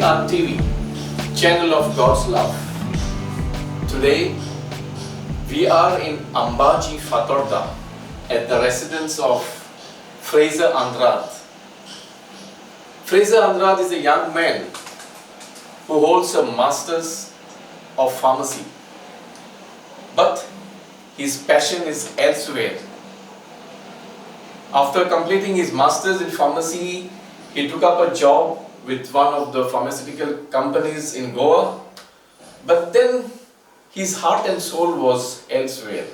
TV, channel of God's love. Today, we are in Ambaji, Fatorda, at the residence of Frazer Andrade. Frazer Andrade is a young man who holds a Master's of Pharmacy, but his passion is elsewhere. After completing his Master's in Pharmacy, he took up a job with one of the pharmaceutical companies in Goa, but then his heart and soul was elsewhere.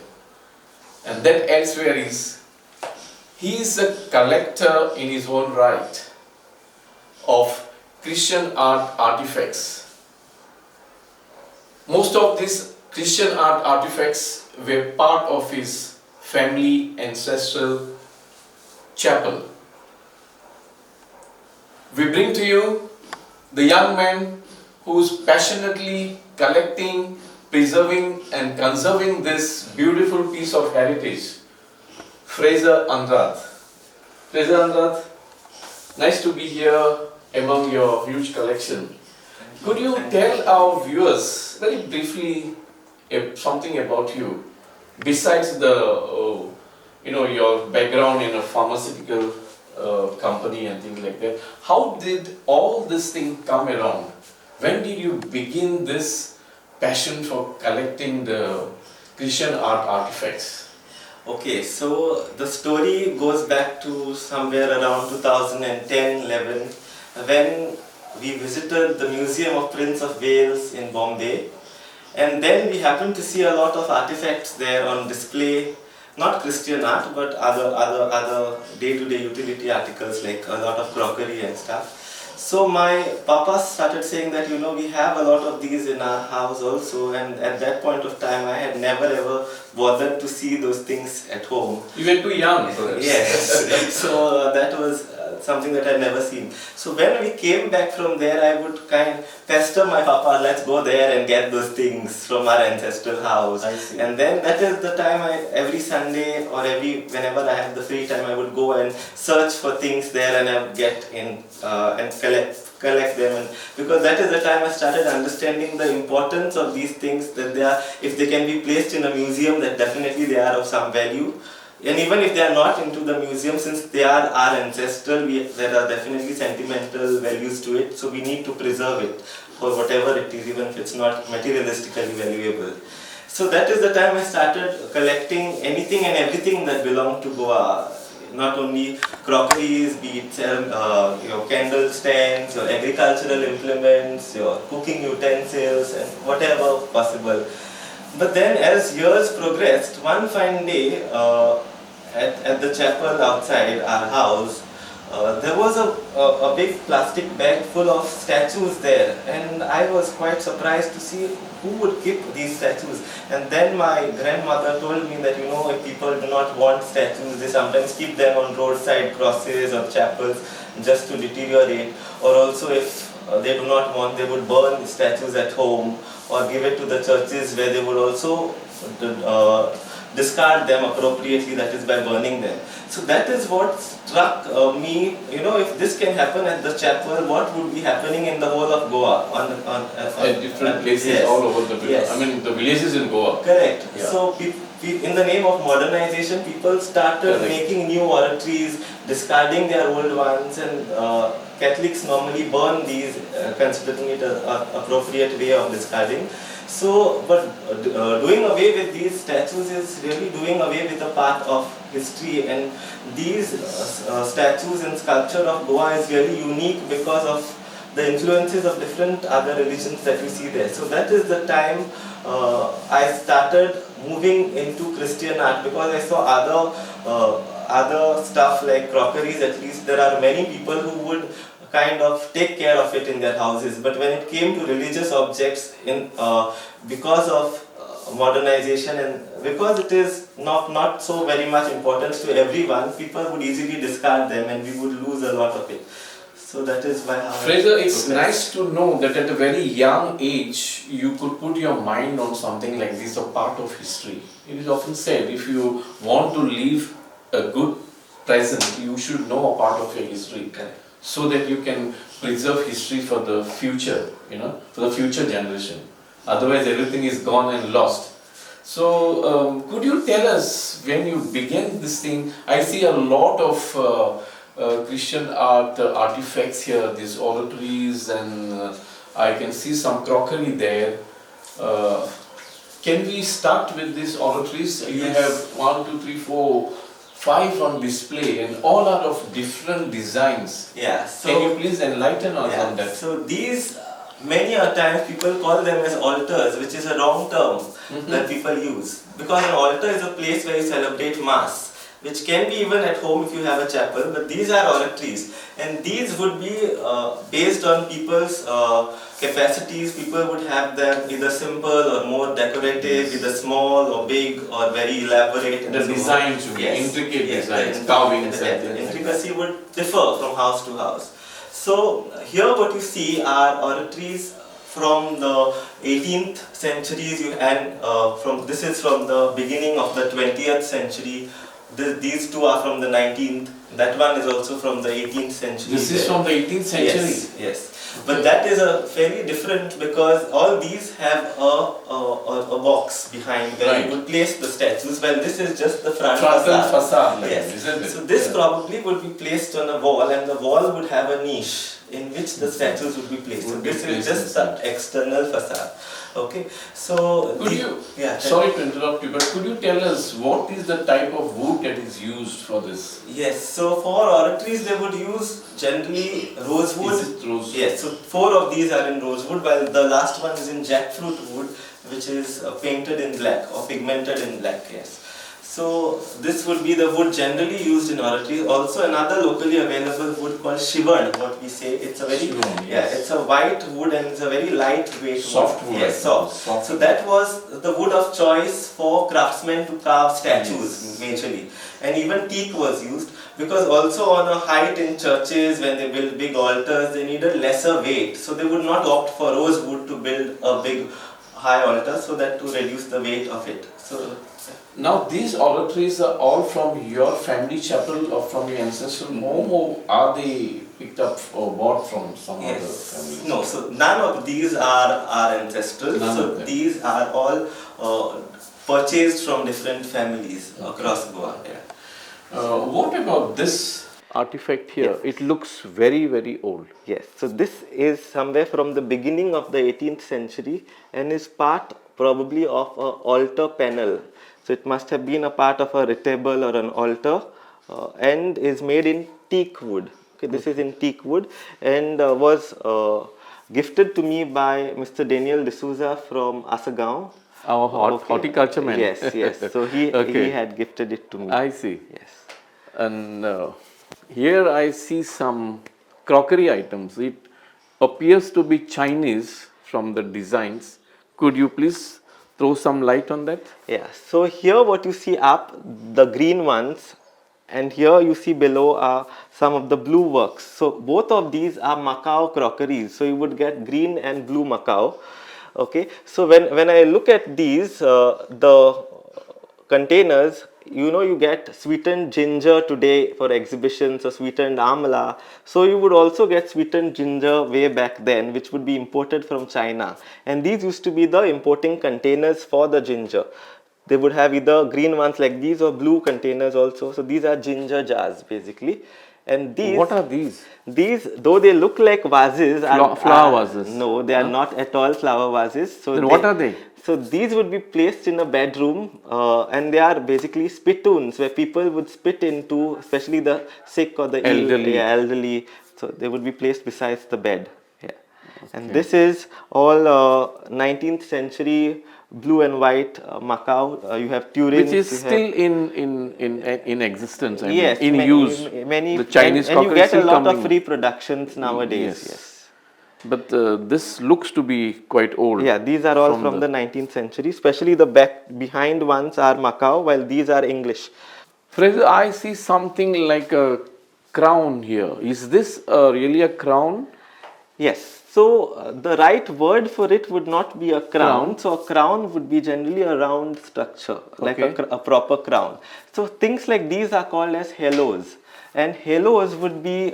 And that elsewhere is, he is a collector in his own right of Christian art artifacts. Most of these Christian art artifacts were part of his family ancestral chapel. We bring to you the young man who is passionately collecting, preserving and conserving this beautiful piece of heritage, Frazer Andrade. Frazer Andrade, nice to be here among your huge collection. Could you tell our viewers very briefly something about you, besides the your background in a pharmaceutical company and things like that? How did all this thing come around? When did you begin this passion for collecting the Christian art artifacts? Okay, so the story goes back to somewhere around 2010-11 when we visited the Museum of Prince of Wales in Bombay, and then we happened to see a lot of artifacts there on display. Not Christian art, but other day-to-day utility articles like a lot of crockery and stuff. So my papa started saying that we have a lot of these in our house also, and at that point of time I had never ever bothered to see those things at home. You were too young, perhaps. Yes, so that was something that I had never seen. So when we came back from there, I would kind of pester my papa, let's go there and get those things from our ancestral house. I see. And then that is the time every Sunday or whenever I had the free time, I would go and search for things there, and I would get in and collect them, and because that is the time I started understanding the importance of these things, that if they can be placed in a museum, that definitely they are of some value. And even if they are not into the museum, since they are our ancestral, there are definitely sentimental values to it, so we need to preserve it for whatever it is, even if it's not materialistically valuable. So that is the time I started collecting anything and everything that belonged to Goa. Not only crockeries, be it your candle stands, your agricultural implements, your cooking utensils, and whatever possible. But then as years progressed, one fine day at the chapel outside our house, there was a big plastic bag full of statues there, and I was quite surprised to see who would keep these statues. And then my grandmother told me that if people do not want statues, they sometimes keep them on roadside crosses or chapels just to deteriorate, or also if they do not want, they would burn statues at home or give it to the churches, where they would also discard them appropriately, that is by burning them. So that is what struck me, if this can happen at the chapel, what would be happening in the whole of Goa? At different places, yes, all over the village. Yes. I mean, the villages in Goa. Correct. Yeah. So in the name of modernization, people started making new oratories, discarding their old ones, and Catholics normally burn these, considering it an appropriate way of discarding. So, but doing away with these statues is really doing away with a part of history, and these statues and sculpture of Goa is really unique because of the influences of different other religions that we see there. So that is the time I started moving into Christian art, because I saw other stuff like crockeries. At least there are many people who would kind of take care of it in their houses, but when it came to religious objects, because of modernization and because it is not so very much important to everyone, people would easily discard them and we would lose a lot of it. So that is why. Frazer, it's nice to know that at a very young age you could put your mind on something like this, a part of history. It is often said, if you want to leave a good present, you should know a part of your history. so that you can preserve history for the future, for the future generation. Otherwise, everything is gone and lost. So, could you tell us when you began this thing? I see a lot of Christian art artifacts here, these oratories, and I can see some crockery there. Can we start with these oratories? You have 1, 2, 3, 4, 5 on display, and all are of different designs. Yeah. So, can you please enlighten us on that? So these, many a times people call them as altars, which is a wrong term that people use. Because an altar is a place where you celebrate Mass, which can be even at home if you have a chapel, but these are oratories. And these would be based on people's capacities. People would have them either simple or more decorative, either small or big or very elaborate. The designs would be intricate designs, carvings. The intricacy would differ from house to house. So here what you see are oratories from the 18th centuries, this is from the beginning of the 20th century. These two are from the 19th. That one is also from the 18th century. This is from the 18th century? Yes. But that is a fairly different, because all these have a box behind where you would place the statues, while this is just the front facade. Isn't it? So this probably would be placed on a wall, and the wall would have a niche in which the statues would be placed. So this is just the external facade. Okay, so sorry to interrupt you, but could you tell us what is the type of wood that is used for this? Yes, so for oratories they would use generally rosewood. Is it rosewood? Yes, so 4 of these are in rosewood, while the last one is in jackfruit wood, which is painted in black or pigmented in black. Yes. So this would be the wood generally used in oratory. Also another locally available wood called shivan, what we say. It's a very it's a white wood and it's a very lightweight soft wood. Yes, soft. So that was the wood of choice for craftsmen to carve statues majorly. And even teak was used, because also on a height in churches when they build big altars, they needed lesser weight. So they would not opt for rosewood to build a big high altar, so that to reduce the weight of it. So now these oratories are all from your family chapel or from your ancestral home, or are they picked up or bought from some other family? No, so none of these are ancestral. These are all purchased from different families across Goa. What about this artifact here? It looks very, very old. Yes, so this is somewhere from the beginning of the 18th century and is part probably of an altar panel. So it must have been a part of a retable or an altar, and is made in teak wood. Okay, this is in teak wood, and was gifted to me by Mr. Daniel D'Souza from Asagaon. Our horticulture man. Yes. So he had gifted it to me. I see. Yes. And here I see some crockery items. It appears to be Chinese from the designs. Could you please throw some light on that? Yeah. So here what you see up, the green ones, and here you see below are some of the blue works. So both of these are Macau crockeries. So you would get green and blue Macau. Okay. So when I look at these, the containers, you get sweetened ginger today for exhibitions, or sweetened amla. So you would also get sweetened ginger way back then, which would be imported from China. And these used to be the importing containers for the ginger. They would have either green ones like these or blue containers also. So these are ginger jars basically. And these, what are these? These, though they look like vases, flower vases. No, they are not at all flower vases. So then what are they? So these would be placed in a bedroom, and they are basically spittoons where people would spit into, especially the sick or the elderly. So they would be placed besides the bed. Yeah. Okay. And this is all 19th century blue and white Macau. You have Turin, which is still in existence. Yes, in use. Many the Chinese and you get a lot of reproductions nowadays. Yes. But this looks to be quite old. Yeah, these are all from the 19th century. Especially the behind ones are Macau, while these are English. Frazer, I see something like a crown here. Is this really a crown? Yes. So the right word for it would not be a crown. So a crown would be generally a round structure, like a proper crown. So things like these are called as halos. and halos would be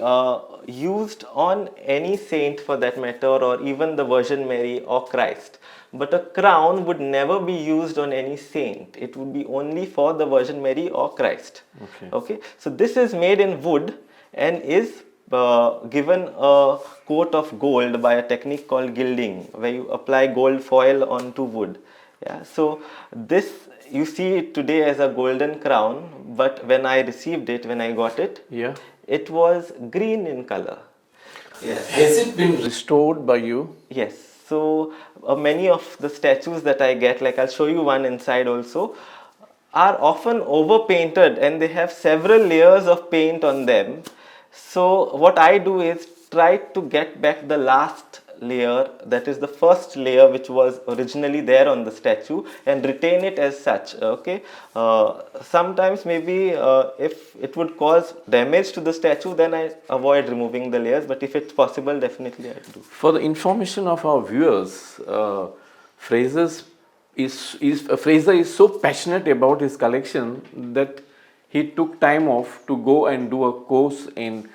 used on any saint for that matter, or even the Virgin Mary or Christ. But a crown would never be used on any saint. It would be only for the Virgin Mary or Christ. Okay. So this is made in wood and is given a coat of gold by a technique called gilding, where you apply gold foil onto wood. Yeah. So this, you see it today as a golden crown, but when I received it, when I got it, it was green in color. Yes. Has it been restored by you? Yes. So many of the statues that I get, like I'll show you one inside also, are often overpainted and they have several layers of paint on them. So what I do is try to get back the last layer, that is the first layer which was originally there on the statue, and retain it as such. Okay. Sometimes maybe if it would cause damage to the statue, then I avoid removing the layers, but if it's possible, definitely I do. For the information of our viewers, Frazer is so passionate about his collection that he took time off to go and do a course in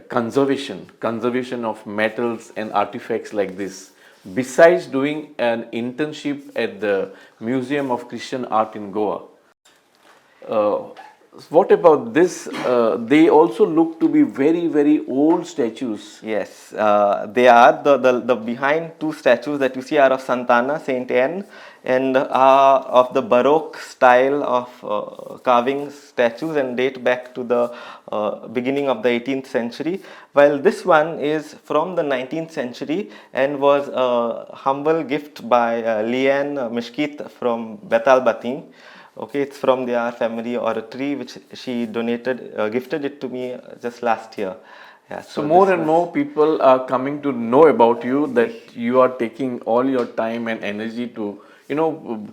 conservation of metals and artifacts like this, besides doing an internship at the Museum of Christian Art in Goa. What about this? They also look to be very, very old statues. Yes, they are. The behind two statues that you see are of Santana, Saint Anne, and are of the Baroque style of carving statues and date back to the beginning of the 18th century, while this one is from the 19th century and was a humble gift by Liane Mishkit from Betal Batin. Okay, it's from their family oratory, which she donated, gifted it to me just last year. Yeah, so more and more people are coming to know about you, that you are taking all your time and energy to,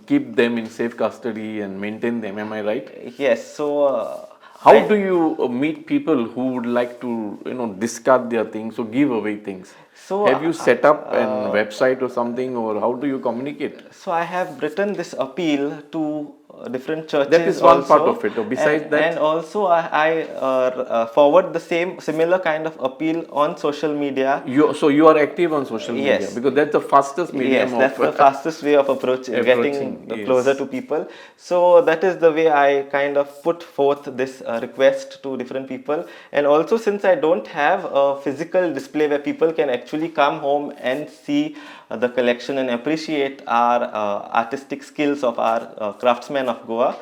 keep them in safe custody and maintain them. Am I right? Yes. So how do you meet people who would like to, discard their things or give away things? So have you set up a website or something, or how do you communicate? So I have written this appeal to different churches. That is one part of it. Or besides that, and also I forward the similar kind of appeal on social media. So you are active on social media? Yes, because that's the fastest medium. Yes, that's the fastest way of getting closer to people. So that is the way I kind of put forth this request to different people. And also, since I don't have a physical display where people can actually come home and see the collection and appreciate our artistic skills of our craftsmen of Goa.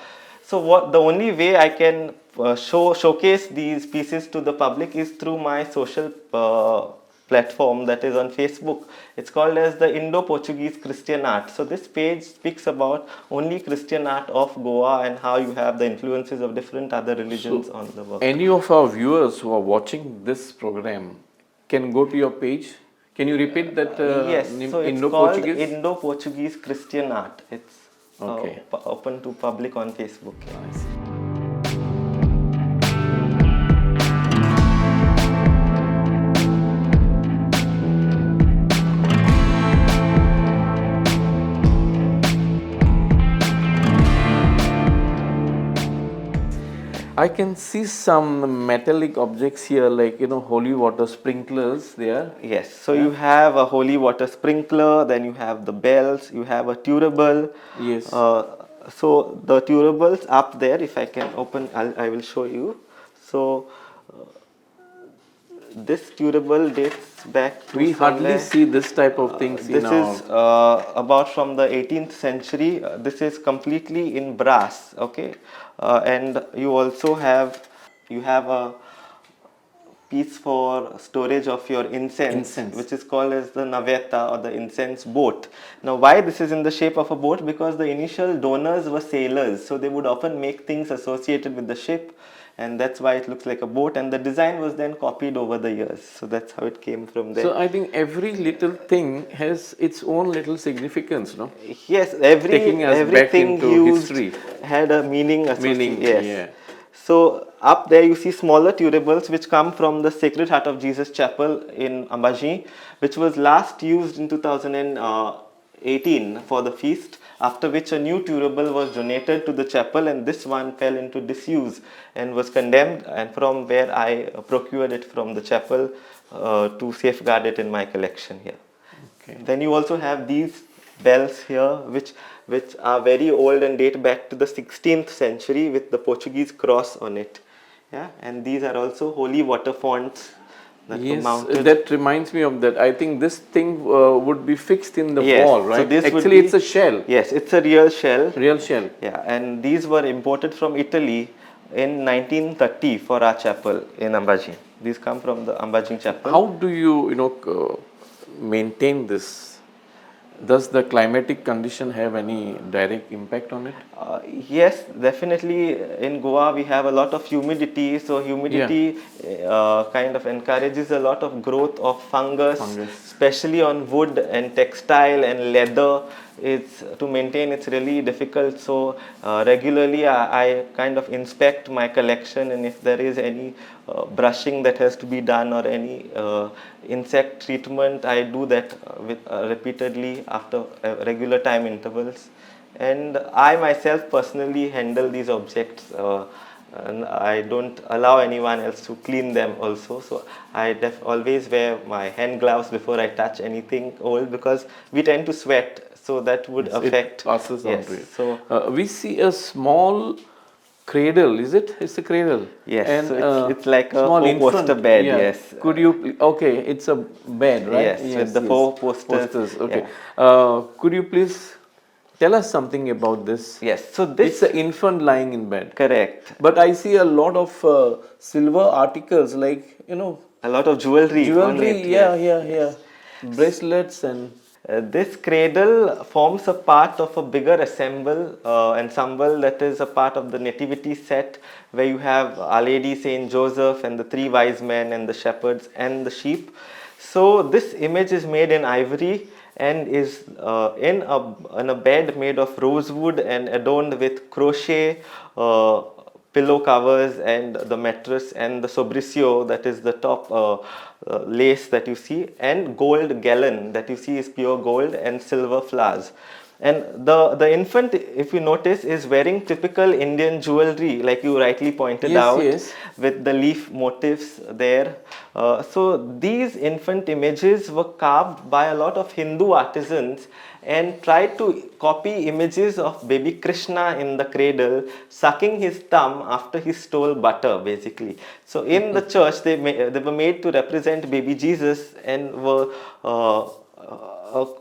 So the only way I can showcase these pieces to the public is through my social platform, that is on Facebook. It's called as the Indo Portuguese Christian Art. So this page speaks about only Christian art of Goa and how you have the influences of different other religions on the work. Any of our viewers who are watching this program can go to your page. Can you repeat that yes, name? So it's called Indo Portuguese Christian Art. It's open to public on Facebook. Nice. I can see some metallic objects here, like holy water sprinklers there. Yes, so you have a holy water sprinkler, then you have the bells, you have a turable. Yes. So the turables up there, if I can open, I will show you. So this turable dates back to we hardly see this type of things this is about from the 18th century. This is completely in brass. Okay. And you also have a piece for storage of your incense, which is called as the naveta, or the incense boat. Now, why this is in the shape of a boat? Because the initial donors were sailors, so they would often make things associated with the ship, and that's why it looks like a boat, and the design was then copied over the years. So that's how it came from there. So I think every little thing has its own little significance, no? Yes, everything used history had a meaning. Yes. Yeah. So up there you see smaller turables which come from the Sacred Heart of Jesus Chapel in Ambaji, which was last used in 2018 for the feast. after which a new turable was donated to the chapel, and this one fell into disuse and was condemned, and from where I procured it from the chapel to safeguard it in my collection here. Okay. Then you also have these bells here, which are very old and date back to the 16th century with the Portuguese cross on it. Yeah, and these are also holy water fonts that were Yes, mounted. that reminds me of that. I think this thing would be fixed in the Yes, wall, so right? this would Actually, be- it's a shell, Yes, it's a real shell. real shell. Yeah, and these were imported from Italy in 1930 for our chapel in Ambajing. These come from the Ambajing chapel. How do you, maintain this? Does the climatic condition have any direct impact on it? Yes, definitely. In Goa, we have a lot of humidity, so humidity kind of encourages a lot of growth of fungus, especially on wood and textile and leather. It's to maintain. It's really difficult. So regularly, I kind of inspect my collection, and if there is any brushing that has to be done or any insect treatment, I do that with repeatedly after regular time intervals. And I myself personally handle these objects, and I don't allow anyone else to clean them also. So I always wear my hand gloves before I touch anything old, because we tend to sweat, so that would affect. It passes on Yes. to it. So We see a small cradle, is it? It's a cradle. yes, And so it's like a small four-poster infant. bed. Yeah. Yes. Could you? Okay, it's a bed, right? Yes, with the four posters. Okay. Yeah. Could you please tell us something about this? Yes. So this. It's an infant lying in bed. Correct. But I see a lot of silver articles, like A lot of jewelry. On it, yeah. Bracelets and. This cradle forms a part of a bigger ensemble that is a part of the Nativity set, where you have Our Lady, Saint Joseph, and the three wise men, and the shepherds, and the sheep. So this image is made in ivory and is in a bed made of rosewood and adorned with crochet pillow covers and the mattress and the sobricio, that is the top lace that you see, and gold gallon that you see is pure gold, and silver flowers. And the infant, if you notice, is wearing typical Indian jewelry, like you rightly pointed out, with the leaf motifs there. So these infant images were carved by a lot of Hindu artisans and tried to copy images of baby Krishna in the cradle, sucking his thumb after he stole butter, basically. So in the church, they were made to represent baby Jesus, and were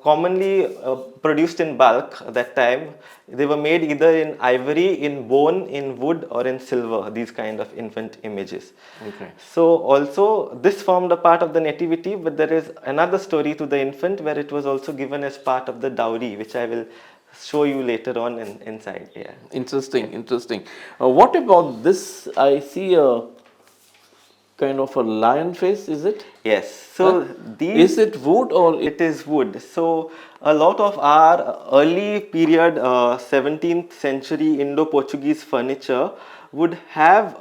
commonly produced in bulk at that time. They were made either in ivory, in bone, in wood, or in silver, these kind of infant images. Okay. So also this formed a part of the nativity, but there is another story to the infant where it was also given as part of the dowry, which I will show you later on inside. Yeah. Interesting. What about this? I see a kind of a lion face, is it? Yes. So these. Is it wood or it is wood? So a lot of our early period 17th century Indo-Portuguese furniture would have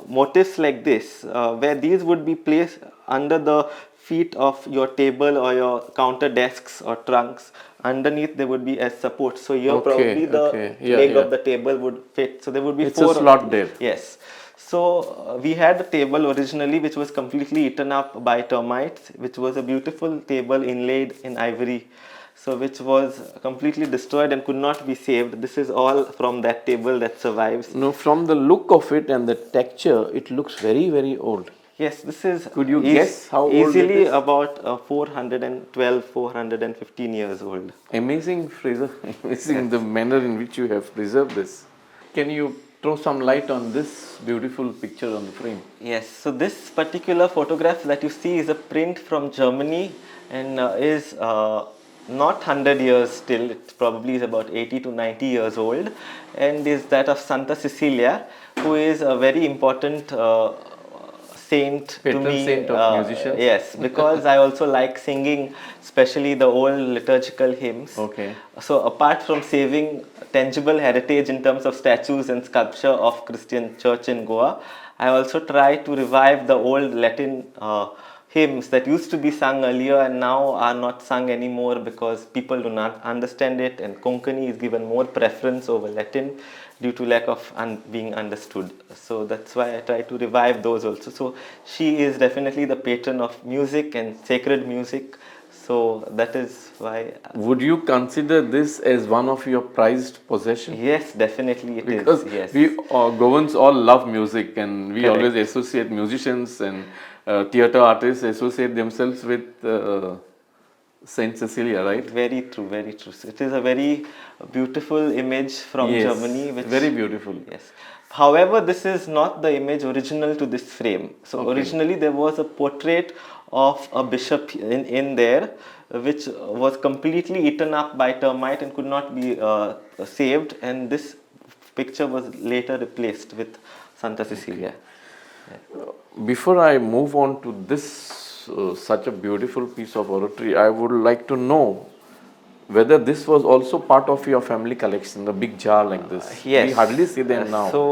motifs like this, where these would be placed under the feet of your table or your counter desks or trunks. Underneath there would be as support. So here probably the leg of the table would fit. So there would be four. It's a slot there. Yes. So we had a table originally which was completely eaten up by termites, which was a beautiful table inlaid in ivory, so which was completely destroyed and could not be saved. This is all from that table that survives. No, from the look of it and the texture, it looks very, very old. Yes, this is. Could you guess how old it is? Easily about 412, 415 years old. Amazing, Frazer. Amazing the manner in which you have preserved this. Can you throw some light on this beautiful picture on the frame? Yes, so this particular photograph that you see is a print from Germany, and is not 100 years still. It probably is about 80 to 90 years old, and is that of Santa Cecilia, who is a very important saint to me. Saint of musicians. Yes, because I also like singing, especially the old liturgical hymns. Okay. So apart from saving tangible heritage in terms of statues and sculpture of Christian church in Goa, I also try to revive the old Latin hymns that used to be sung earlier and now are not sung anymore because people do not understand it, and Konkani is given more preference over Latin due to lack of being understood. So that's why I try to revive those also. So she is definitely the patron of music and sacred music. So that is why. Would you consider this as one of your prized possessions? Yes, definitely it Because is. Yes. we Goans all love music, and we Correct. always associate musicians and theatre artists associate themselves with Saint Cecilia, right? Very true, very true. So it is a very beautiful image from Yes, Germany. very beautiful. Yes. However, this is not the image original to this frame. So Okay. originally there was a portrait of a bishop in there, which was completely eaten up by termite and could not be saved. And this picture was later replaced with Santa Cecilia. Before I move on to this such a beautiful piece of oratory, I would like to know whether this was also part of your family collection, the big jar like this. Yes. We hardly see them now. So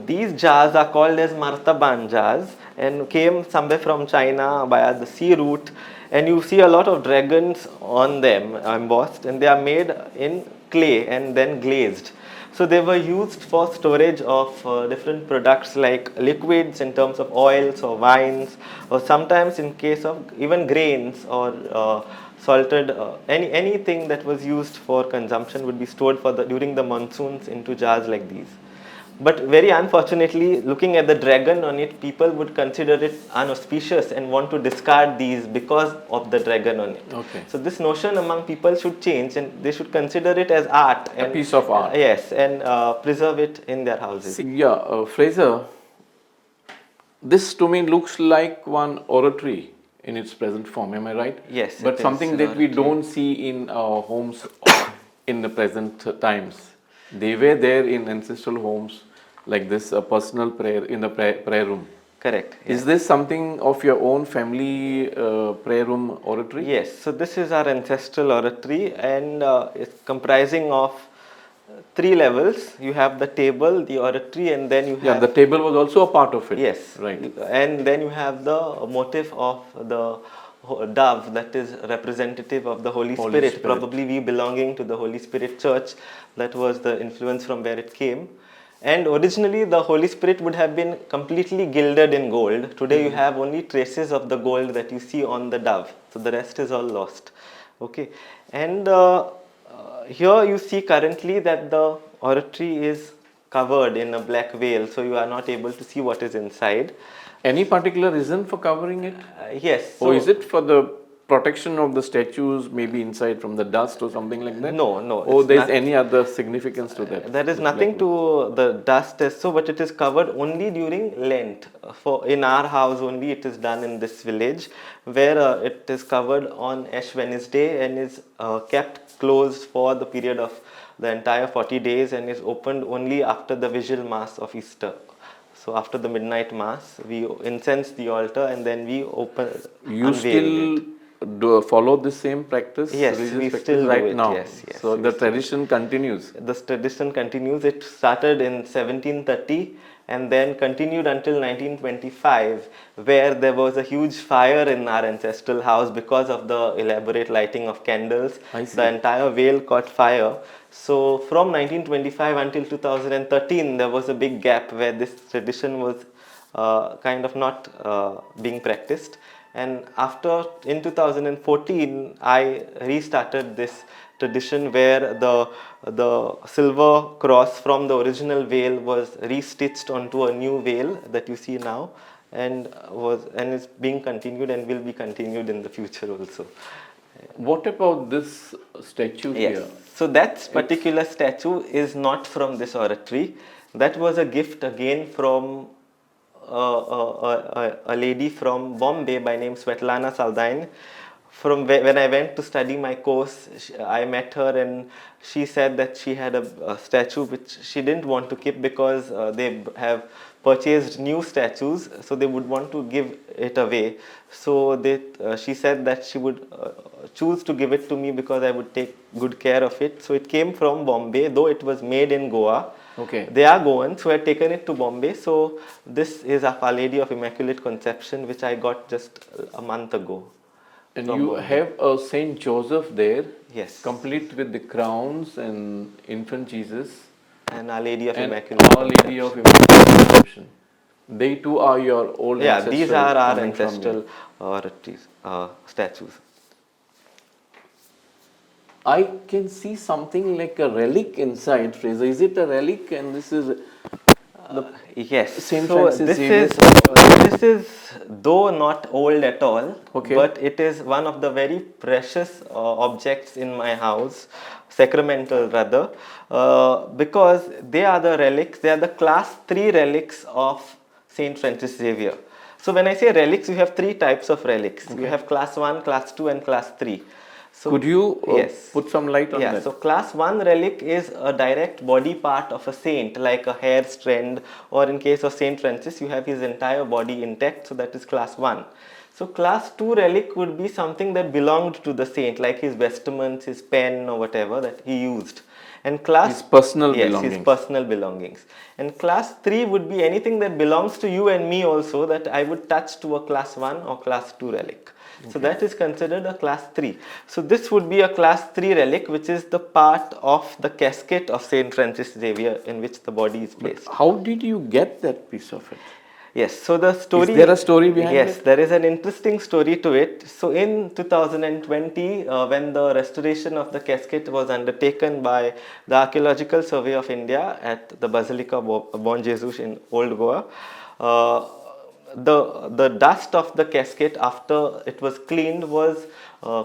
these jars are called as martaban jars and came somewhere from China via the sea route, and you see a lot of dragons on them embossed, and they are made in clay and then glazed. So they were used for storage of different products like liquids in terms of oils or wines, or sometimes in case of even grains or salted anything that was used for consumption would be stored for during the monsoons into jars like these. But very unfortunately, looking at the dragon on it, people would consider it unauspicious and want to discard these because of the dragon on it. Okay. So this notion among people should change, and they should consider it as art, and a piece of art. Yes, and preserve it in their houses. Frazer, this to me looks like one oratory in its present form, am I right? Yes. But something that we don't see in our homes in the present times. They were there in ancestral homes like this, a personal prayer in the prayer room. Correct. Is this something of your own family prayer room oratory? Yes, so this is our ancestral oratory, and it's comprising of 3 levels. You have the table, the oratory, and then you have... the table was also a part of it. Yes. Right. And then you have the motif of the dove that is representative of the Holy Spirit. Probably we belonging to the Holy Spirit Church. That was the influence from where it came. And originally the Holy Spirit would have been completely gilded in gold. Today you have only traces of the gold that you see on the dove. So the rest is all lost. Okay. And here you see currently that the oratory is covered in a black veil, so you are not able to see what is inside. Any particular reason for covering it? Yes. So is it for the protection of the statues, maybe inside from the dust or something like that? No. Or there's any other significance to that? There is nothing to the dust as so, but it is covered only during Lent. For in our house only it is done in this village, where it is covered on Ash Wednesday and is kept closed for the period of the entire 40 days and is opened only after the Vigil Mass of Easter. So after the midnight mass, we incense the altar and then we You still follow the same practice? Yes, we still do right it. now. Yes. So the tradition continues. This tradition continues. It started in 1730 and then continued until 1925, where there was a huge fire in our ancestral house because of the elaborate lighting of candles. The entire veil caught fire. So from 1925 until 2013, there was a big gap where this tradition was kind of not being practiced. And in 2014, I restarted this tradition where the silver cross from the original veil was restitched onto a new veil that you see now, and is being continued and will be continued in the future also. What about this statue here? So that particular statue is not from this oratory. That was a gift again from a lady from Bombay by name Svetlana Saldain. When I went to study my course, I met her and she said that she had a statue which she didn't want to keep because they have purchased new statues, so they would want to give it away. So she said that she would choose to give it to me because I would take good care of it. So it came from Bombay, though it was made in Goa. Okay. They are Goans who had taken it to Bombay. So this is Our Lady of Immaculate Conception, which I got just a month ago. And from you Bombay. have a Saint Joseph there, Yes. complete with the crowns and infant Jesus And Our Lady of and Immaculate Our Conception. Lady of Immaculate Conception. They too are your old Yeah, ancestors. these are our coming from you. ancestral statues. I can see something like a relic inside, Fraser. Is it a relic? And this is the Yes. Saint So Francis this Xavier. is though not old at all, Okay. but it is one of the very precious objects in my house, sacramental rather, because they are the relics. They are the class 3 relics of Saint Francis Xavier. So when I say relics, you have 3 types of relics. You Okay. have class 1, class 2, and class 3. So Could you yes. put some light on that? So class 1 relic is a direct body part of a saint, like a hair strand, or in case of Saint Francis, you have his entire body intact, so that is class 1. So class 2 relic would be something that belonged to the saint, like his vestments, his pen, or whatever that he used. And class His personal yes, belongings. his personal belongings. And class 3 would be anything that belongs to you and me also, that I would touch to a class 1 or class 2 relic. So that is considered a class 3. So this would be a class 3 relic, which is the part of the casket of Saint Francis Xavier in which the body is placed. How did you get that piece of it? Yes, so the story... Is there a story behind it? Yes, there is an interesting story to it. So in 2020, when the restoration of the casket was undertaken by the Archaeological Survey of India at the Basilica Bon Jesus in Old Goa, the dust of the casket after it was cleaned was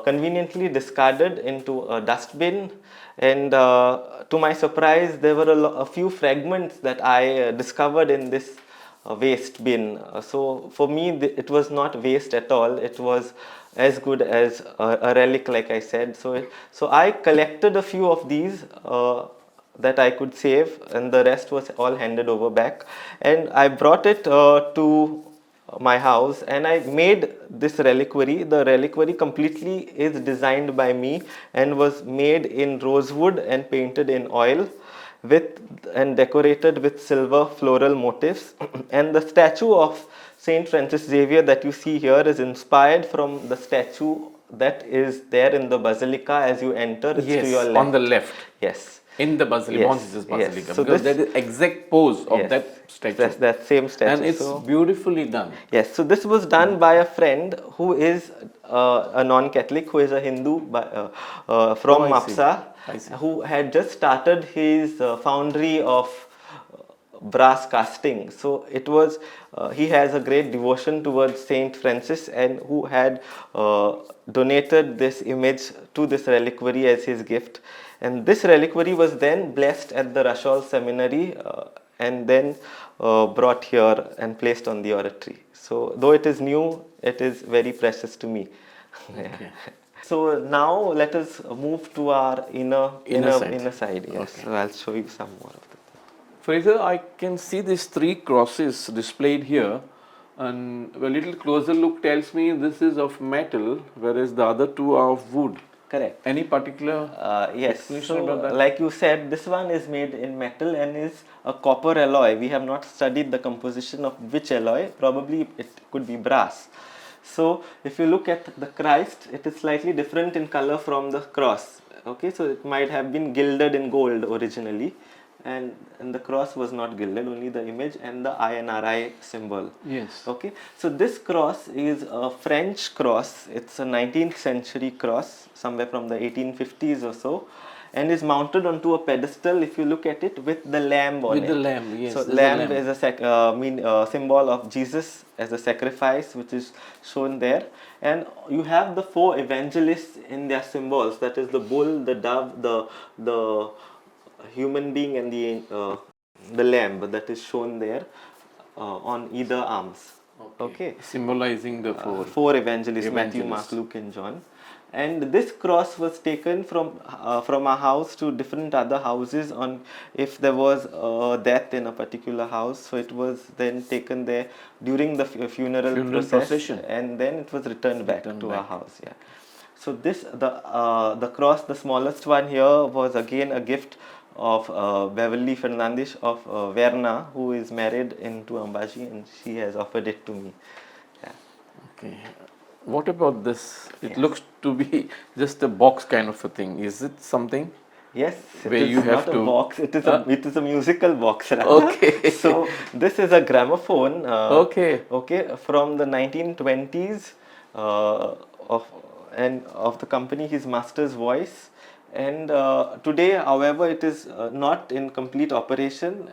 conveniently discarded into a dustbin, and to my surprise there were a few fragments that I discovered in this waste bin. So for me it was not waste at all, it was as good as a relic, like I said. So I collected a few of these that I could save, and the rest was all handed over back, and I brought it to my house and I made this reliquary. The reliquary completely is designed by me and was made in rosewood and painted in oil with and decorated with silver floral motifs. And the statue of Saint Francis Xavier that you see here is inspired from the statue that is there in the basilica as you enter. It's to your left. On the left. Yes. In the basilica, Yes, Bon Jesus Basilica, yes. So because this- that is exact pose of Yes, that statue. that's that same statue. And it's So- beautifully done. Yes, so this was done by a friend who is a non-Catholic, who is a Hindu from Oh, I see. Mapsa, I see. who had just started his foundry of brass casting. So it was, he has a great devotion towards Saint Francis, and who had donated this image to this reliquary as his gift. And this reliquary was then blessed at the Rashol Seminary and then brought here and placed on the oratory. So though it is new, it is very precious to me. Okay. So now let us move to our inner side. Yes, Okay. so I'll show you some more of that. Fraser, I can see these 3 crosses displayed here, and a little closer look tells me this is of metal, whereas the other 2 are of wood. Correct. Any particular Yes, explanation so about that? like you said, this one is made in metal and is a copper alloy. We have not studied the composition of which alloy, probably it could be brass. So if you look at the Christ, it is slightly different in color from the cross. Okay, so it might have been gilded in gold originally, and the cross was not gilded, only the image and the INRI symbol. Yes. Okay, so this cross is a French cross. It's a 19th century cross, somewhere from the 1850s or so, and is mounted onto a pedestal, if you look at it, with the lamb on it. With the lamb, yes. So there's lamb a is a symbol of Jesus as a sacrifice, which is shown there. And you have the 4 evangelists in their symbols, that is the bull, the dove, the human being, and the lamb that is shown there on either arms. Okay. Symbolizing the 4. 4 evangelists, Matthew, Mark, Evangelists. Luke, and John. And this cross was taken from a house to different other houses on if there was a death in a particular house. So it was then taken there during the funeral procession. and then it was returned back to our house. Yeah. So this the cross, the smallest one here, was again a gift of Beverly Fernandes of Verna, who is married into Ambaji, and she has offered it to me. Yeah. Okay. What about this? It Yes. looks to be just a box kind of a thing. Is it something? Yes, it Where is you have not a to- box. It is a musical box, rather. Okay. So this is a gramophone. Okay. Okay, from the 1920s, of of the company His Master's Voice. And today, however, it is not in complete operation.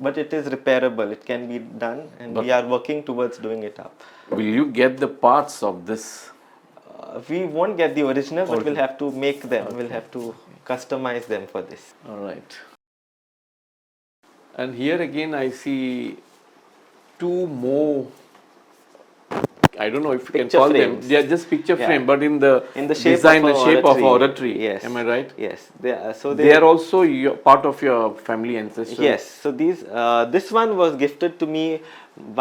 But it is repairable. It can be done, and we are working towards doing it up. Will you get the parts of this? We won't get the original, but we'll have to make them. We'll have to customize them for this. All right. And here again I see two more, I don't know if you can Picture call frames. them. They are just picture Yeah. frame, but in the shape design, of the a shape of oratory. oratory. Yes. Am I right? Yes. They are also part of your family ancestors. Yes. So this one was gifted to me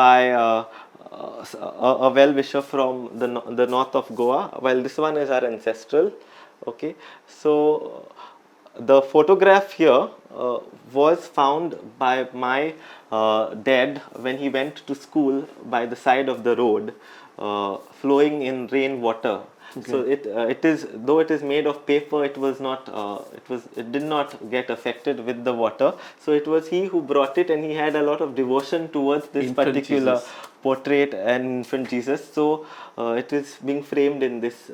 by a well-wisher from the north of Goa, while this one is our ancestral. Okay. So the photograph here was found by my dad when he went to school by the side of the road, flowing in rain water. So it is, though it is made of paper, it was not it did not get affected with the water. So it was he who brought it, and he had a lot of devotion towards this Infant particular Jesus. portrait and infant Jesus. So it is being framed in this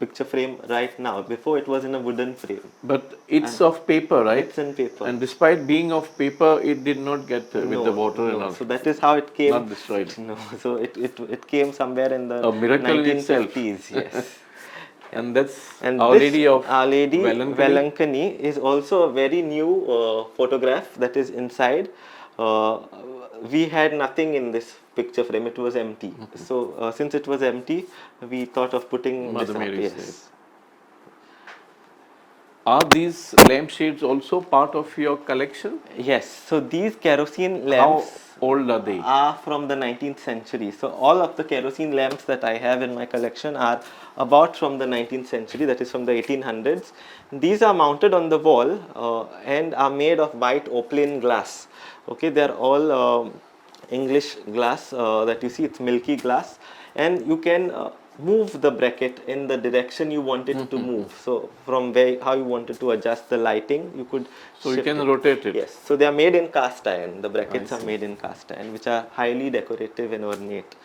picture frame right now. Before it was in a wooden frame. But it's of paper, right? It's in paper. And despite being of paper, it did not get with the water and all. So that is how it came. Not destroyed. No, so it came somewhere in the A miracle in itself. 1950s. Yes. And that's And Our Lady of Our Lady Velankani. Velankani is also a very new photograph that is inside. We had nothing in this picture frame; it was empty. So since it was empty, we thought of putting Mother this up. Mary's. Yes. Are these lampshades also part of your collection? Yes. So these kerosene How lamps old are they? are from the 19th century. So all of the kerosene lamps that I have in my collection are about from the 19th century, that is from the 1800s. These are mounted on the wall and are made of white opaline glass. Okay, they are all English glass that you see. It's milky glass, and you can move the bracket in the direction you want it to move. So from how you wanted to adjust the lighting, you could So you shift can it. rotate it. Yes, so they are made in cast iron. The brackets are made in cast iron, which are highly decorative and ornate.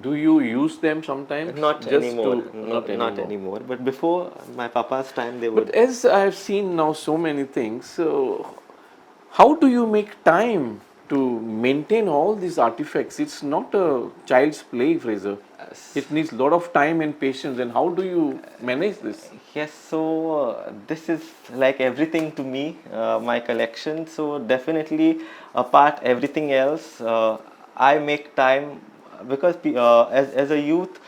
Do you use them sometimes? Not Just anymore. to- Not anymore. But before my papa's time, they would. But as I have seen now so many things, so how do you make time to maintain all these artifacts? It's not a child's play, Fraser. It needs a lot of time and patience. And how do you manage this? Yes, so this is like everything to me, my collection. So definitely, apart everything else, I make time because as a youth,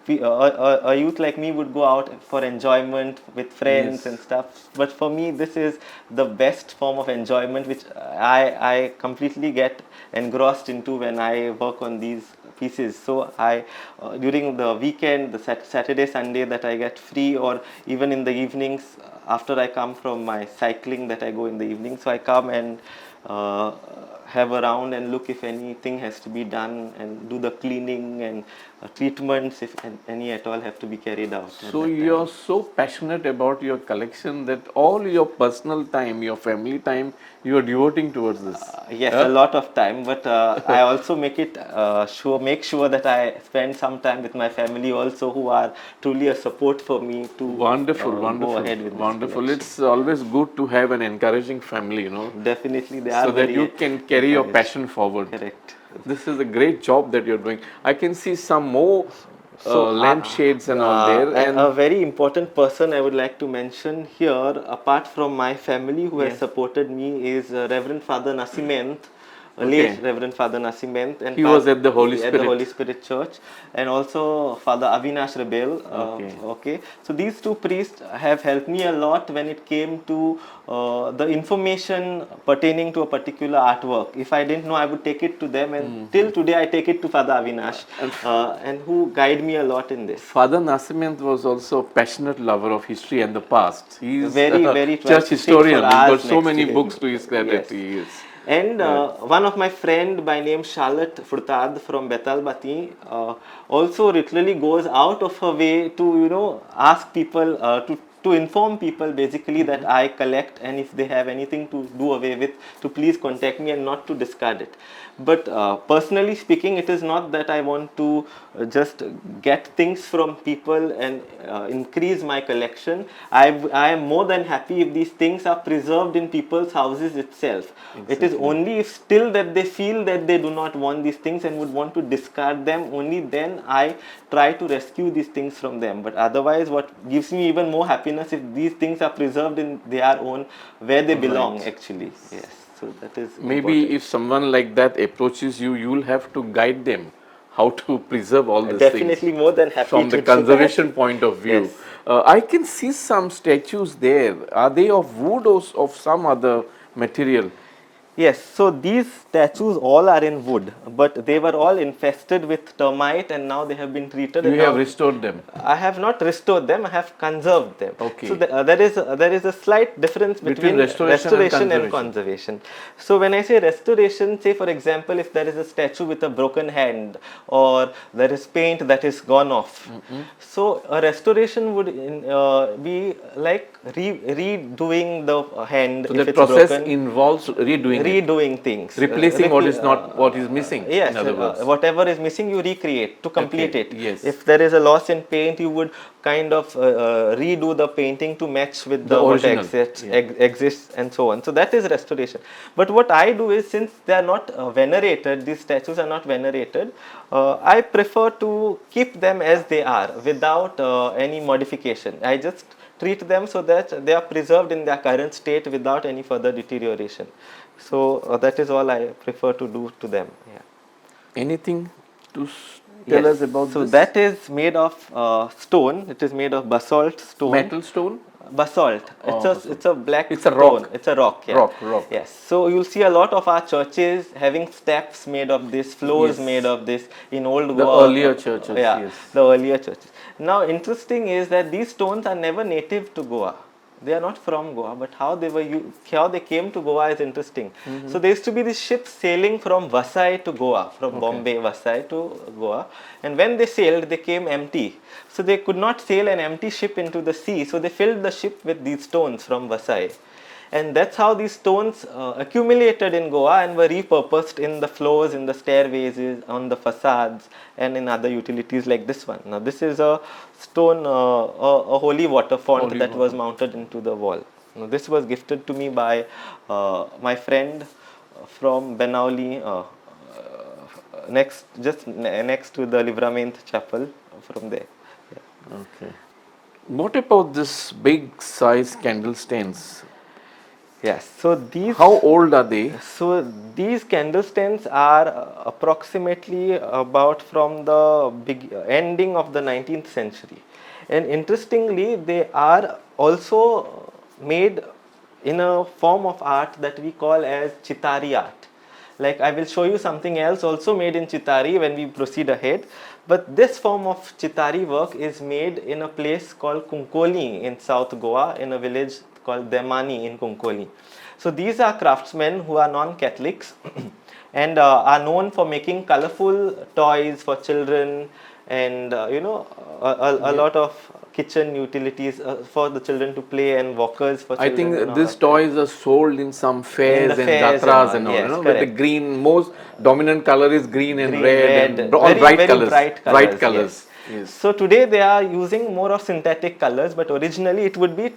a youth like me would go out for enjoyment with friends Yes. and stuff. But for me, this is the best form of enjoyment, which I completely get engrossed into when I work on these pieces. So I during the weekend, the Saturday, Sunday that I get free, or even in the evenings after I come from my cycling that I go in the evening. So I come and have a round and look if anything has to be done, and do the cleaning and treatments if any at all have to be carried out. So you are so passionate about your collection that all your personal time, your family time, you are devoting towards this. Yes, a lot of time, but I also make sure that I spend some time with my family also, who are truly a support for me to Wonderful, go ahead with this wonderful. collection. It's always good to have an encouraging family, Definitely, they are so that very you can carry your encouraged. passion forward. Correct. This is a great job that you're doing. I can see some more lampshades and all there. And a very important person I would like to mention here, apart from my family who has supported me, is Reverend Father Nascimento, late Reverend Father Nasciment, and He was at the Holy at the Spirit. Holy Spirit Church, and also Father Avinash Rebel. Okay. So these two priests have helped me a lot when it came to the information pertaining to a particular artwork. If I didn't know, I would take it to them, and till today I take it to Father Avinash, and who guide me a lot in this. Father Nasciment was also a passionate lover of history and the past. He is Very, a very church historian. He's got so next many to him. books to his credit. Yes. He is. And one of my friend by name Charlotte Furtad from Betalbati also literally goes out of her way to ask people to inform people basically that I collect, and if they have anything to do away with, to please contact me and not to discard it. But personally speaking, it is not that I want to just get things from people and increase my collection. I am more than happy if these things are preserved in people's houses itself. Exactly. It is only if still that they feel that they do not want these things and would want to discard them, only then I try to rescue these things from them. But otherwise, what gives me even more happiness if these things are preserved in their own, where they belong actually. Yes. So that is maybe important. if someone like that approaches you, you'll have to guide them how to preserve all these Definitely things. More than happy from to the do conservation that. point of view. Yes. I can see some statues there. Are they of wood or of some other material? Yes, so these statues all are in wood, but they were all infested with termite, and now they have been treated. You and have now restored them. I have not restored them, I have conserved them. Okay. So there is a slight difference between restoration and conservation. So when I say restoration, say for example, if there is a statue with a broken hand, or there is paint that is gone off, so a restoration would be like redoing the hand. So if the it's process broken, involves redoing things, replacing what is missing. Yes, in other words, whatever is missing, you recreate to complete it. Yes. If there is a loss in paint, you would kind of redo the painting to match with the original. what exists, and so on. So that is restoration. But what I do is, since they are not venerated, these statues are not venerated, I prefer to keep them as they are without any modification. I just treat them so that they are preserved in their current state without any further deterioration. So that is all I prefer to do to them. Yeah. Anything to tell us about this? So that is made of stone. It is made of basalt stone. Metal stone? Basalt. It's a black it's a stone. rock. It's a rock. Yeah. Rock. Yes. So you'll see a lot of our churches having steps made of this, floors made of this in old the Goa. Earlier churches. The earlier churches. Now, interesting is that these stones are never native to Goa. They are not from Goa, but how they came to Goa is interesting. So there used to be these ships sailing from Vasai to Goa, from Bombay, Vasai to Goa, and when they sailed, they came empty. So they could not sail an empty ship into the sea, so they filled the ship with these stones from Vasai. And that's how these stones accumulated in Goa and were repurposed in the floors, in the stairways, on the facades, and in other utilities like this one. Now this is a stone, a holy water font that was mounted into the wall. Now this was gifted to me by my friend from Benauli, next to the Livramento chapel, from there. Yeah. Okay. What about this big size candle stands? Yes, so these... How old are they? So these candle stands are approximately about from the ending of the 19th century. And interestingly, they are also made in a form of art that we call as Chitari art. Like I will show you something else also made in Chitari when we proceed ahead. But this form of Chitari work is made in a place called Kunkoli in South Goa, in a village called Demani in Kunkoli. So these are craftsmen who are non-Catholics and are known for making colorful toys for children and a lot of kitchen utilities for the children to play and walkers for children. I think these toys are sold in some fairs and jatras and all. Yes, with the green, most dominant color is green and red and all very bright colors. Bright colors. Yes. So today they are using more of synthetic colors, but originally it would be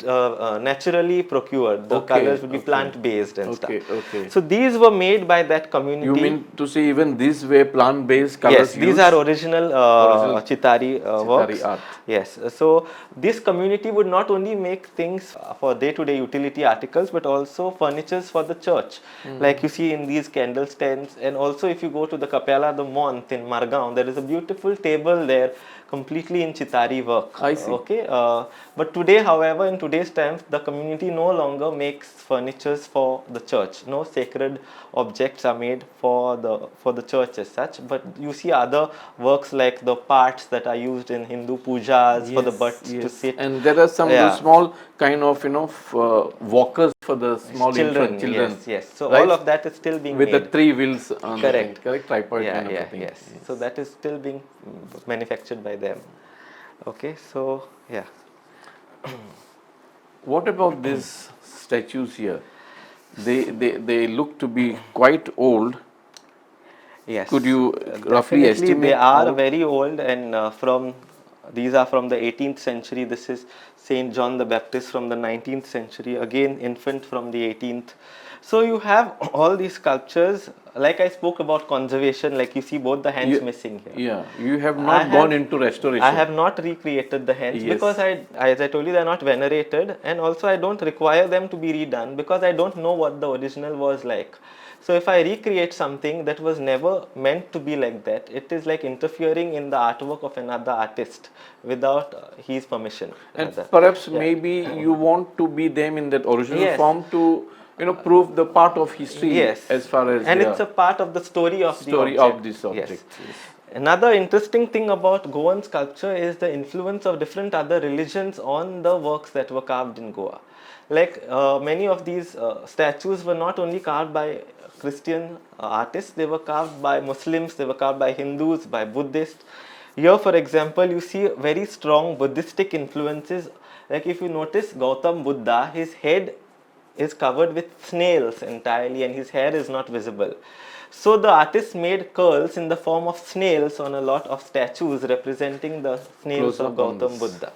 naturally procured. The colors would be plant based and stuff. Okay. So these were made by that community. You mean to say even these were plant-based colors Yes, these used? are original Chitari works. art. Yes, so this community would not only make things for day-to-day utility articles, but also furnitures for the church. Like you see in these candle stands, and also if you go to the Capella de Mont in Margao, there is a beautiful table there, completely in Chitari work. I see. Okay, but today, however, in today's times, the community no longer makes furnitures for the church. No sacred objects are made for the church as such. But you see other works like the parts that are used in Hindu pujas for the butts to sit. And there are some those small kind of walkers for the small children. Yes. So right? all of that is still being with made. the 3 wheels on Correct. the thing, correct tripod kind of a thing. Yes. So that is still being manufactured by them. Okay, so yeah. What about these statues here? They look to be quite old. Yes. Could you roughly estimate? They are very old, and these are from the 18th century. This is Saint John the Baptist from the 19th century. Again, infant from the 18th. So you have all these sculptures. Like I spoke about conservation, like you see both the hands missing here. Yeah, you have not gone into restoration. I have not recreated the hands because as I told you, they are not venerated, and also I don't require them to be redone because I don't know what the original was like. So if I recreate something that was never meant to be like that, it is like interfering in the artwork of another artist without his permission. And perhaps maybe you want to be them in that original form to prove the part of history as far as it's a part of the story of this object. Yes. Another interesting thing about Goan sculpture is the influence of different other religions on the works that were carved in Goa. Like many of these statues were not only carved by Christian artists, they were carved by Muslims, they were carved by Hindus, by Buddhists. Here, for example, you see very strong Buddhistic influences. Like if you notice Gautam Buddha, his head is covered with snails entirely and his hair is not visible. So the artist made curls in the form of snails on a lot of statues representing the snails of Gautam Buddha.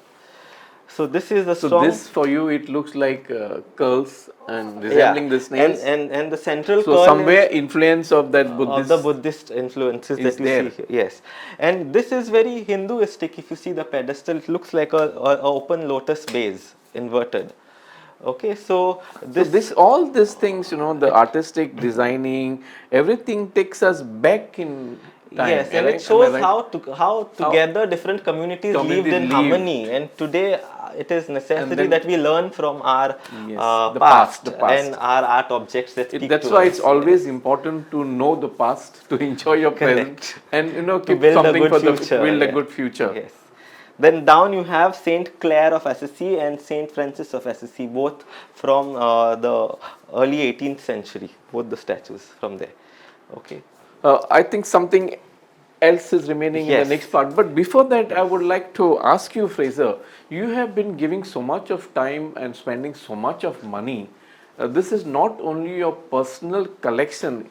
So this is the strong. So this for you it looks like curls and resembling the snails. And the central curl somewhere influence of that Buddhist. Of the Buddhist influences that you see here. Yes, and this is very Hinduistic. If you see the pedestal, it looks like a open lotus base inverted. Okay, so all these things, the artistic designing, everything takes us back in time. Yes, and it shows how together different communities lived in harmony. And today it is necessary that we learn from our past and our art objects that speak That's to why us. it's always important to know the past, to enjoy your present, and keep build something a good for future. Build a good future. Yes. Then down you have Saint Clare of Assisi and Saint Francis of Assisi, both from the early 18th century, both the statues from there. Okay. I think something else is remaining in the next part. But before that, I would like to ask you, Frazer, you have been giving so much of time and spending so much of money. This is not only your personal collection.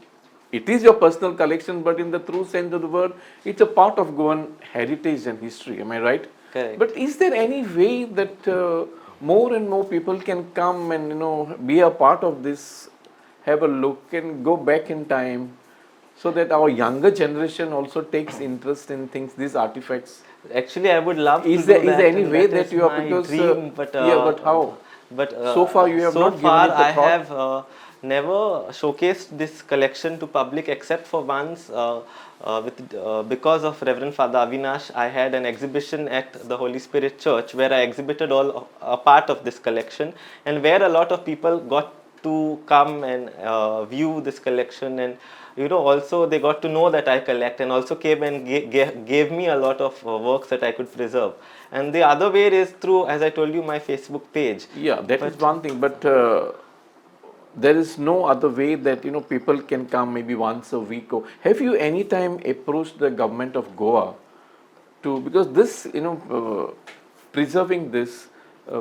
It is your personal collection, but in the true sense of the word, it's a part of Goan heritage and history. Am I right? Correct. But is there any way that more and more people can come and be a part of this, have a look and go back in time, so that our younger generation also takes interest in things, these artifacts? Actually, I would love to do that. Is there any way that you are, because dream, but how? But so far you have not given it a thought. I have never showcased this collection to public except for once. Because of Reverend Father Avinash, I had an exhibition at the Holy Spirit Church where I exhibited a part of this collection, and where a lot of people got to come and view this collection, and also they got to know that I collect, and also came and gave me a lot of works that I could preserve. And the other way is through, as I told you, my Facebook page. Yeah, that is one thing, but there is no other way that people can come maybe once a week. Or have you any time approached the government of Goa to, because this preserving this,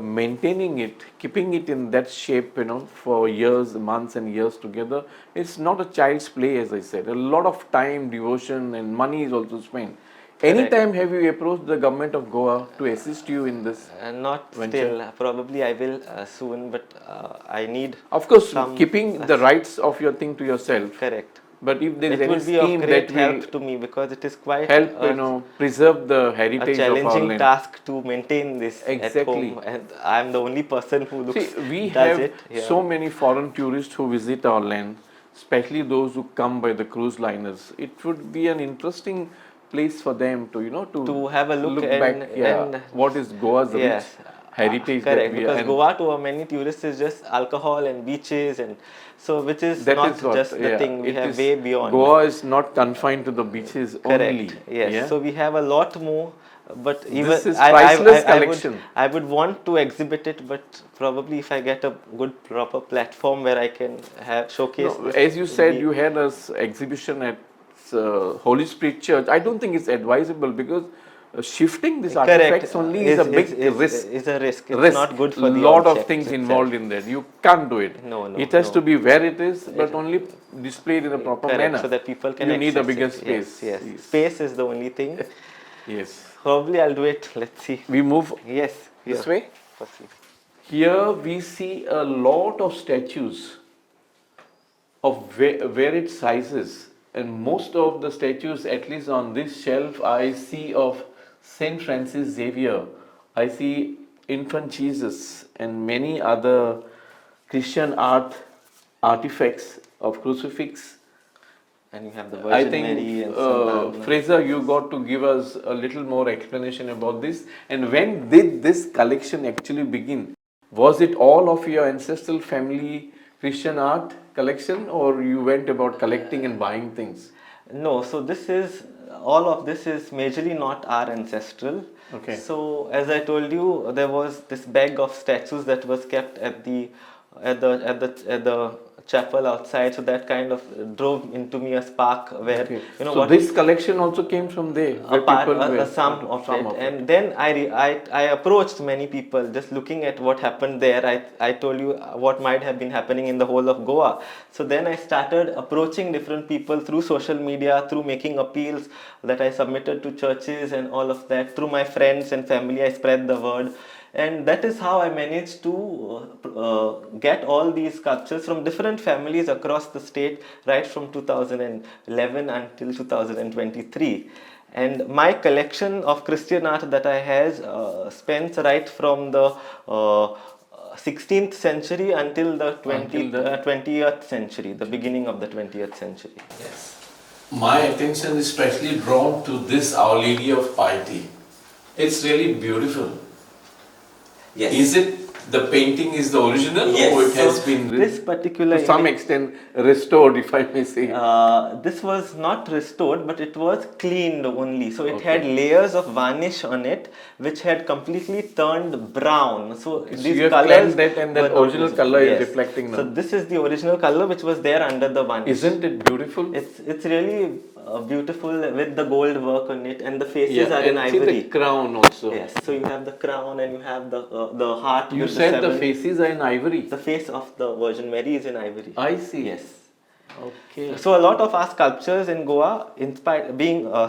maintaining it, keeping it in that shape for years, months and years together, it's not a child's play, as I said. A lot of time, devotion and money is also spent. Anytime have you approached the government of Goa to assist you in this? Not venture? still. Probably I will soon, but I need Of course, some. keeping the rights of your thing to yourself. Correct. But if there is It any would be of scheme great that will help to me because it is quite help, preserve the a heritage of our challenging land. task to maintain this at Exactly. home, and I am the only person who looks See, we does have it. Yeah. so many foreign tourists who visit our land, especially those who come by the cruise liners. It would be an interesting place for them to have a look back. and What is Goa's rich yes, heritage that correct. we Because and Goa to many tourists is just alcohol and beaches, and so which is that not is what just the thing. We it have is. way beyond. Goa is not confined to the beaches only. Correct. Yes. Yeah? So we have a lot more, but even This is priceless I collection. I would want to exhibit it, but probably if I get a good proper platform where I can have showcase. No, this, as you said, we- you had an exhibition at Holy Spirit Church. I don't think it's advisable because shifting these artifacts only is a big risk. Is a risk. It's not good for the lot of object things itself. involved in that. You can't do it. No, it has no. to be where it is, but only displayed in a proper Correct, manner. so that people can You need a access bigger it. space. Yes, yes. Space is the only thing. Yes. Probably I'll do it. Let's see. We move Yes. this here. way. Proceed. Here we see a lot of statues of varied sizes, and most of the statues, at least on this shelf, I see of Saint Francis Xavier. I see infant Jesus and many other Christian art artifacts of crucifix. And you have the I Virgin think Mary and Santa Frazer, you got to give us a little more explanation about this. And when did this collection actually begin? Was it all of your ancestral family Christian art collection, or you went about collecting and buying things? No, so this is all of this is majorly not our ancestral. Okay. So as I told you, there was this bag of statues that was kept at the chapel outside. So that kind of drove into me a spark where Okay. you know So what this collection also came from there, where people were some of it. And then I approached many people just looking at what happened there. I told you what might have been happening in the whole of Goa. So then I started approaching different people through social media, through making appeals that I submitted to churches and all of that. Through my friends and family, I spread the word. And that is how I managed to get all these sculptures from different families across the state, right from 2011 until 2023. And my collection of Christian art that I has spans right from the 16th century until the 20th century, the beginning of the 20th century. Yes. My attention is especially drawn to this Our Lady of Piety. It's really beautiful. Yes. Is it the painting is the original, Yes. or it has So been this particular to some extent restored, if I may say? this was not restored, but it was cleaned only. So it Okay. had layers of varnish on it, which had completely turned brown. So So these you have colors cleansed that, and that were not original visible. color Yes. is reflecting now. So this is the original color which was there under the varnish. Isn't it beautiful? It's really beautiful with the gold work on it, and the faces are and in see ivory. the crown also. Yes. So you have the crown and you have the heart. You with said the seven- faces are in ivory. The face of the Virgin Mary is in ivory. I see. Yes. Okay. So a lot of our sculptures in Goa,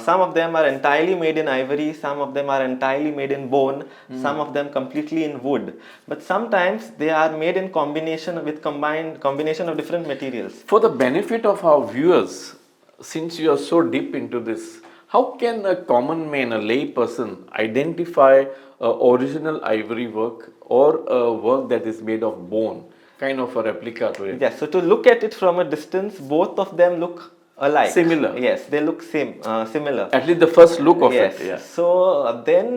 some of them are entirely made in ivory, some of them are entirely made in bone, some of them completely in wood. But sometimes they are made in combination of different materials. For the benefit of our viewers, since you are so deep into this, how can a common man, a lay person, identify original ivory work or a work that is made of bone, kind of a replica to it? Yes, so to look at it from a distance, both of them look alike. Similar. Yes, they look similar. At least the first look of Yes. it. Yeah. So then,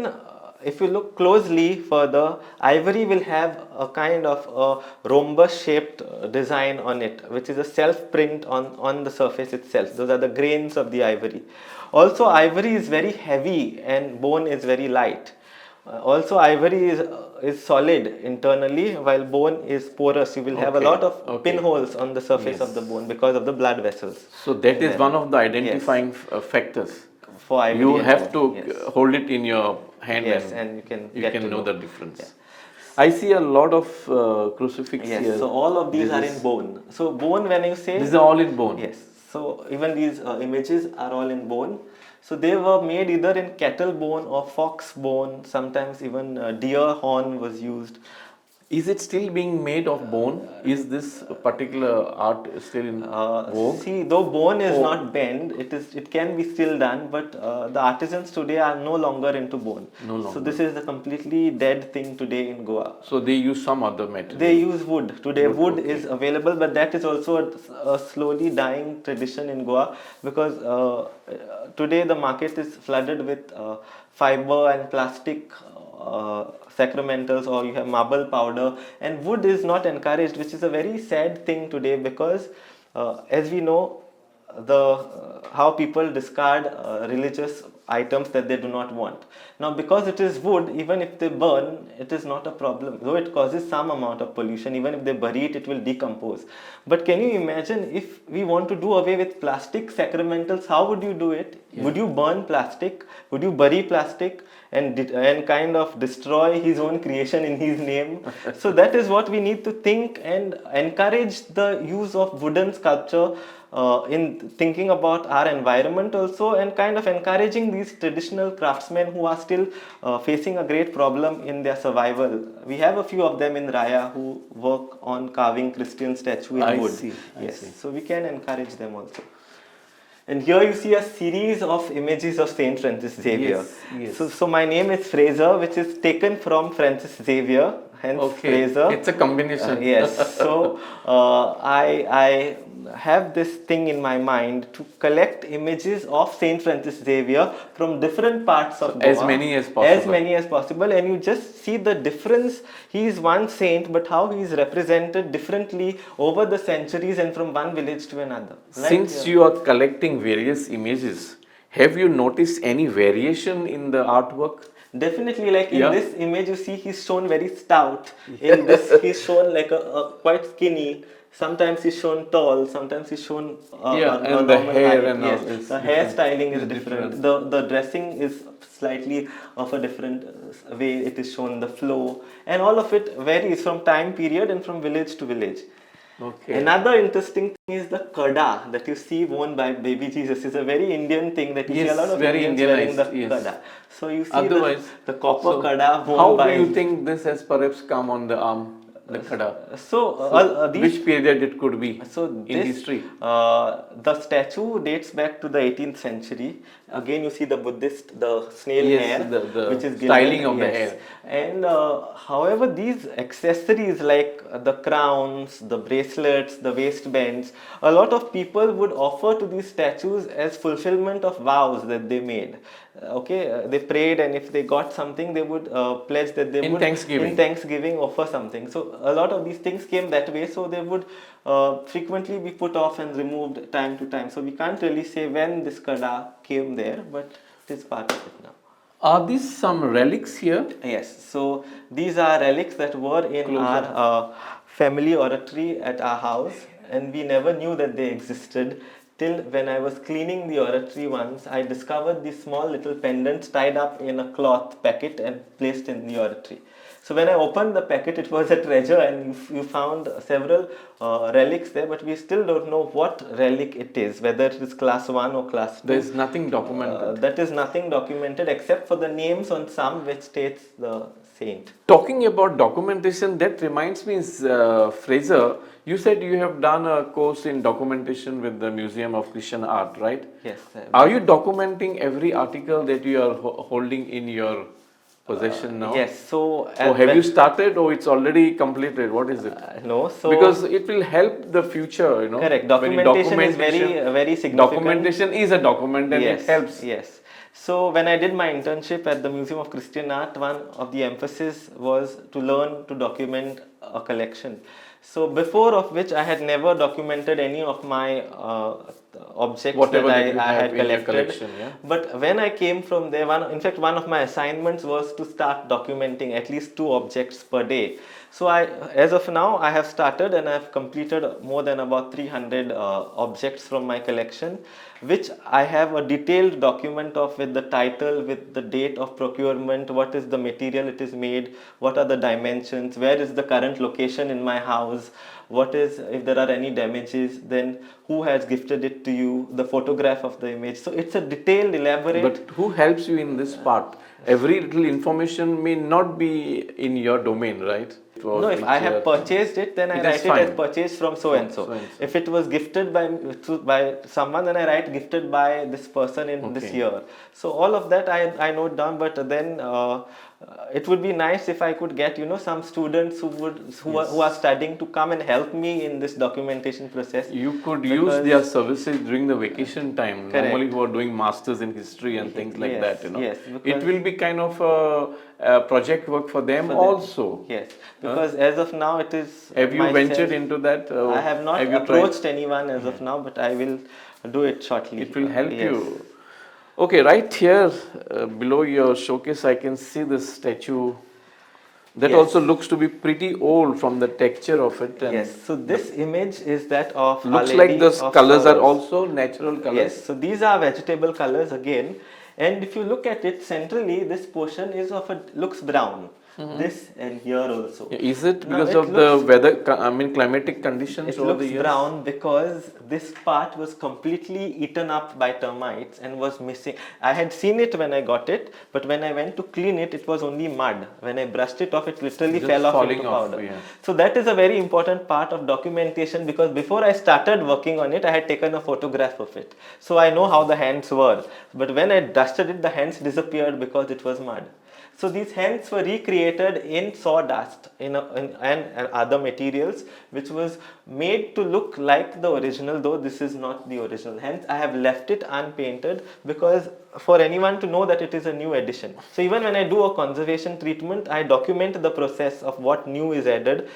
if you look closely further, ivory will have a kind of a rhombus-shaped design on it, which is a self-print on the surface itself. Those are the grains of the ivory. Also, ivory is very heavy and bone is very light. Also, ivory is solid internally, while bone is porous. You will have a lot of pinholes on the surface of the bone because of the blood vessels. So that is one of the identifying factors. For ivory, You and have bone. to Yes. hold it in your hand, Yes, and and you can to know the difference. I see a lot of crucifix Yes, here. so all of these This are is- in bone. So bone, when you say These are all in bone. yes, So even these images are all in bone. So they were made either in cattle bone or fox bone. Sometimes even deer horn was used. Is it still being made of bone? Is this particular art still in vogue? See, though bone is Oh. not bent, it can be still done, but the artisans today are no longer into bone. No longer. So this is a completely dead thing today in Goa. So they use some other material. They use wood. Today wood okay. is available, but that is also a slowly dying tradition in Goa, because today the market is flooded with fiber and plastic sacramentals, or you have marble powder, and wood is not encouraged, which is a very sad thing today, because as we know, how people discard religious items that they do not want. Now, because it is wood, even if they burn, it is not a problem. Though it causes some amount of pollution, even if they bury it, it will decompose. But can you imagine if we want to do away with plastic sacramentals? How would you do it? Yeah. Would you burn plastic? Would you bury plastic and kind of destroy his own creation in his name? So that is what we need to think and encourage the use of wooden sculpture. In thinking about our environment also, and kind of encouraging these traditional craftsmen who are still facing a great problem in their survival. We have a few of them in Raya who work on carving Christian statue in wood. I see. So we can encourage them also. And here you see a series of images of Saint Francis Xavier. Yes. So my name is Frazer, which is taken from Francis Xavier, hence Frazer. It's a combination. Yes. So I have this thing in my mind to collect images of Saint Francis Xavier from different parts of Goa. As many as possible. As many as possible, and you just see the difference. He is one saint, but how he is represented differently over the centuries and from one village to another. Since you are collecting various images, have you noticed any variation in the artwork? Definitely, like in this image, you see he's shown very stout. In this, he's shown like a quite skinny. Sometimes he's shown tall. Sometimes he's shown and the hair height. and all. Yes, the hairstyling is different. The dressing is slightly of a different way. It is shown the flow, and all of it varies from time period and from village to village. Okay. Another interesting thing is the kada that you see worn by baby Jesus. Is a very Indian thing that you see a lot of Indians wearing the kada. So you see the copper kada worn by. How do you think this has perhaps come on the arm? The kada. Which period it could be in history? The statue dates back to the 18th century. Again, you see the Buddhist, the snail hair, which is styling of the hair. And however, these accessories like the crowns, the bracelets, the waistbands, a lot of people would offer to these statues as fulfillment of vows that they made. They prayed, and if they got something, they would pledge that they would in Thanksgiving offer something. So a lot of these things came that way. So they would frequently be put off and removed time to time. So we can't really say when this kada came there, but it is part of it now. Are these some relics here? Yes. So these are relics that were in our family oratory at our house, and we never knew that they existed. Till when I was cleaning the oratory once, I discovered these small little pendants tied up in a cloth packet and placed in the oratory. So when I opened the packet, it was a treasure, and you found several relics there, but we still don't know what relic it is, whether it is class 1 or class 2. There is nothing documented. That is nothing documented except for the names on some which states the saint. Talking about documentation, that reminds me, Frazer, you said you have done a course in documentation with the Museum of Christian Art, right? Yes. Are you documenting every article that you are holding in your possession now? Yes. So have you started, or it's already completed? What is it? No. So because it will help the future, Correct. Documentation is very significant. Documentation is a document, and it helps. Yes. So when I did my internship at the Museum of Christian Art, one of the emphasis was to learn to document a collection. So before of which I had never documented any of my objects whatever that I had collected. Collection, But when I came from there, one of my assignments was to start documenting at least 2 objects per day. So as of now, I have started, and I have completed more than about 300 objects from my collection, which I have a detailed document of, with the title, with the date of procurement, what is the material it is made, what are the dimensions, where is the current location in my house, what is, if there are any damages, then who has gifted it to you, the photograph of the image. So it's a detailed, elaborate. But who helps you in this part? Every little information may not be in your domain, right? No, if I have purchased it, then I write it as purchased from so and so. If it was gifted by someone, then I write gifted by this person in this year. So all of that I note down. But then it would be nice if I could get some students who are studying to come and help me in this documentation process. You could use their services during the vacation time. Correct. Normally, who are doing masters in history and things like that. Yes, it will be kind of a project work for them also. Yes, because as of now it is. Have you ventured into that? I have not approached anyone as of now, but I will do it shortly. It will help you. Okay, right here below your showcase, I can see this statue. That also looks to be pretty old from the texture of it. And yes, so this image is that of. Looks like the colors are also natural colors. Yes, so these are vegetable colors again. And if you look at it centrally, this portion is looks brown. This and here also. Is it because of the weather, climatic conditions? It looks brown because this part was completely eaten up by termites and was missing. I had seen it when I got it, but when I went to clean it, it was only mud. When I brushed it off, it literally fell off into powder. So that is a very important part of documentation, because before I started working on it, I had taken a photograph of it. So I know how the hands were. But when I dusted it, the hands disappeared because it was mud. So these hands were recreated in sawdust and other materials, which was made to look like the original, though this is not the original. Hence, I have left it unpainted because for anyone to know that it is a new addition. So even when I do a conservation treatment, I document the process of what new is added,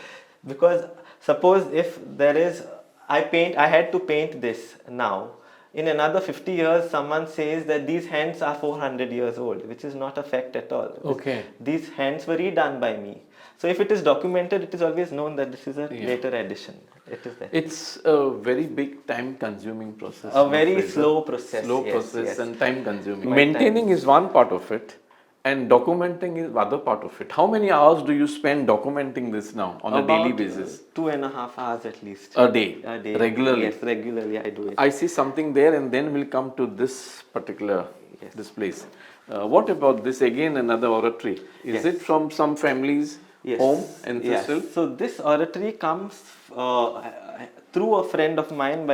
because suppose if there is, I had to paint this now. In another 50 years, someone says that these hands are 400 years old, which is not a fact at all. Okay. These hands were redone by me. So if it is documented, it is always known that this is a later addition. It is that. It's a very big time-consuming process. A very slow process. Slow process and time-consuming. Maintaining is one part of it, and documenting is other part of it. How many hours do you spend documenting this now on a daily basis? 2.5 hours at least. A day? A day. Regularly? Yes, regularly I do it. I see something there, and then we'll come to this particular this place. What about this? Again, another oratory. Is it from some family's home ancestral? Yes. So this oratory comes through a friend of mine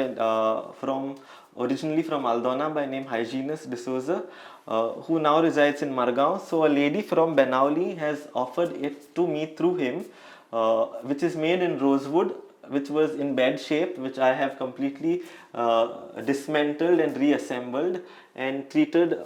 originally from Aldona by name Hyginus de Souza, who now resides in Margao. So a lady from Benauli has offered it to me through him, which is made in rosewood, which was in bad shape, which I have completely dismantled and reassembled and treated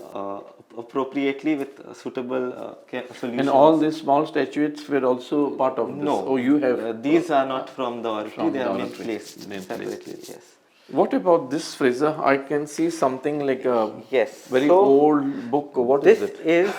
appropriately with suitable solutions. And all these small statuettes were also part of this? No. Oh, you have... these are not from the oratory, they are placed separately. Yes. What about this Frazer? I can see something like a very so old book. What is it? This is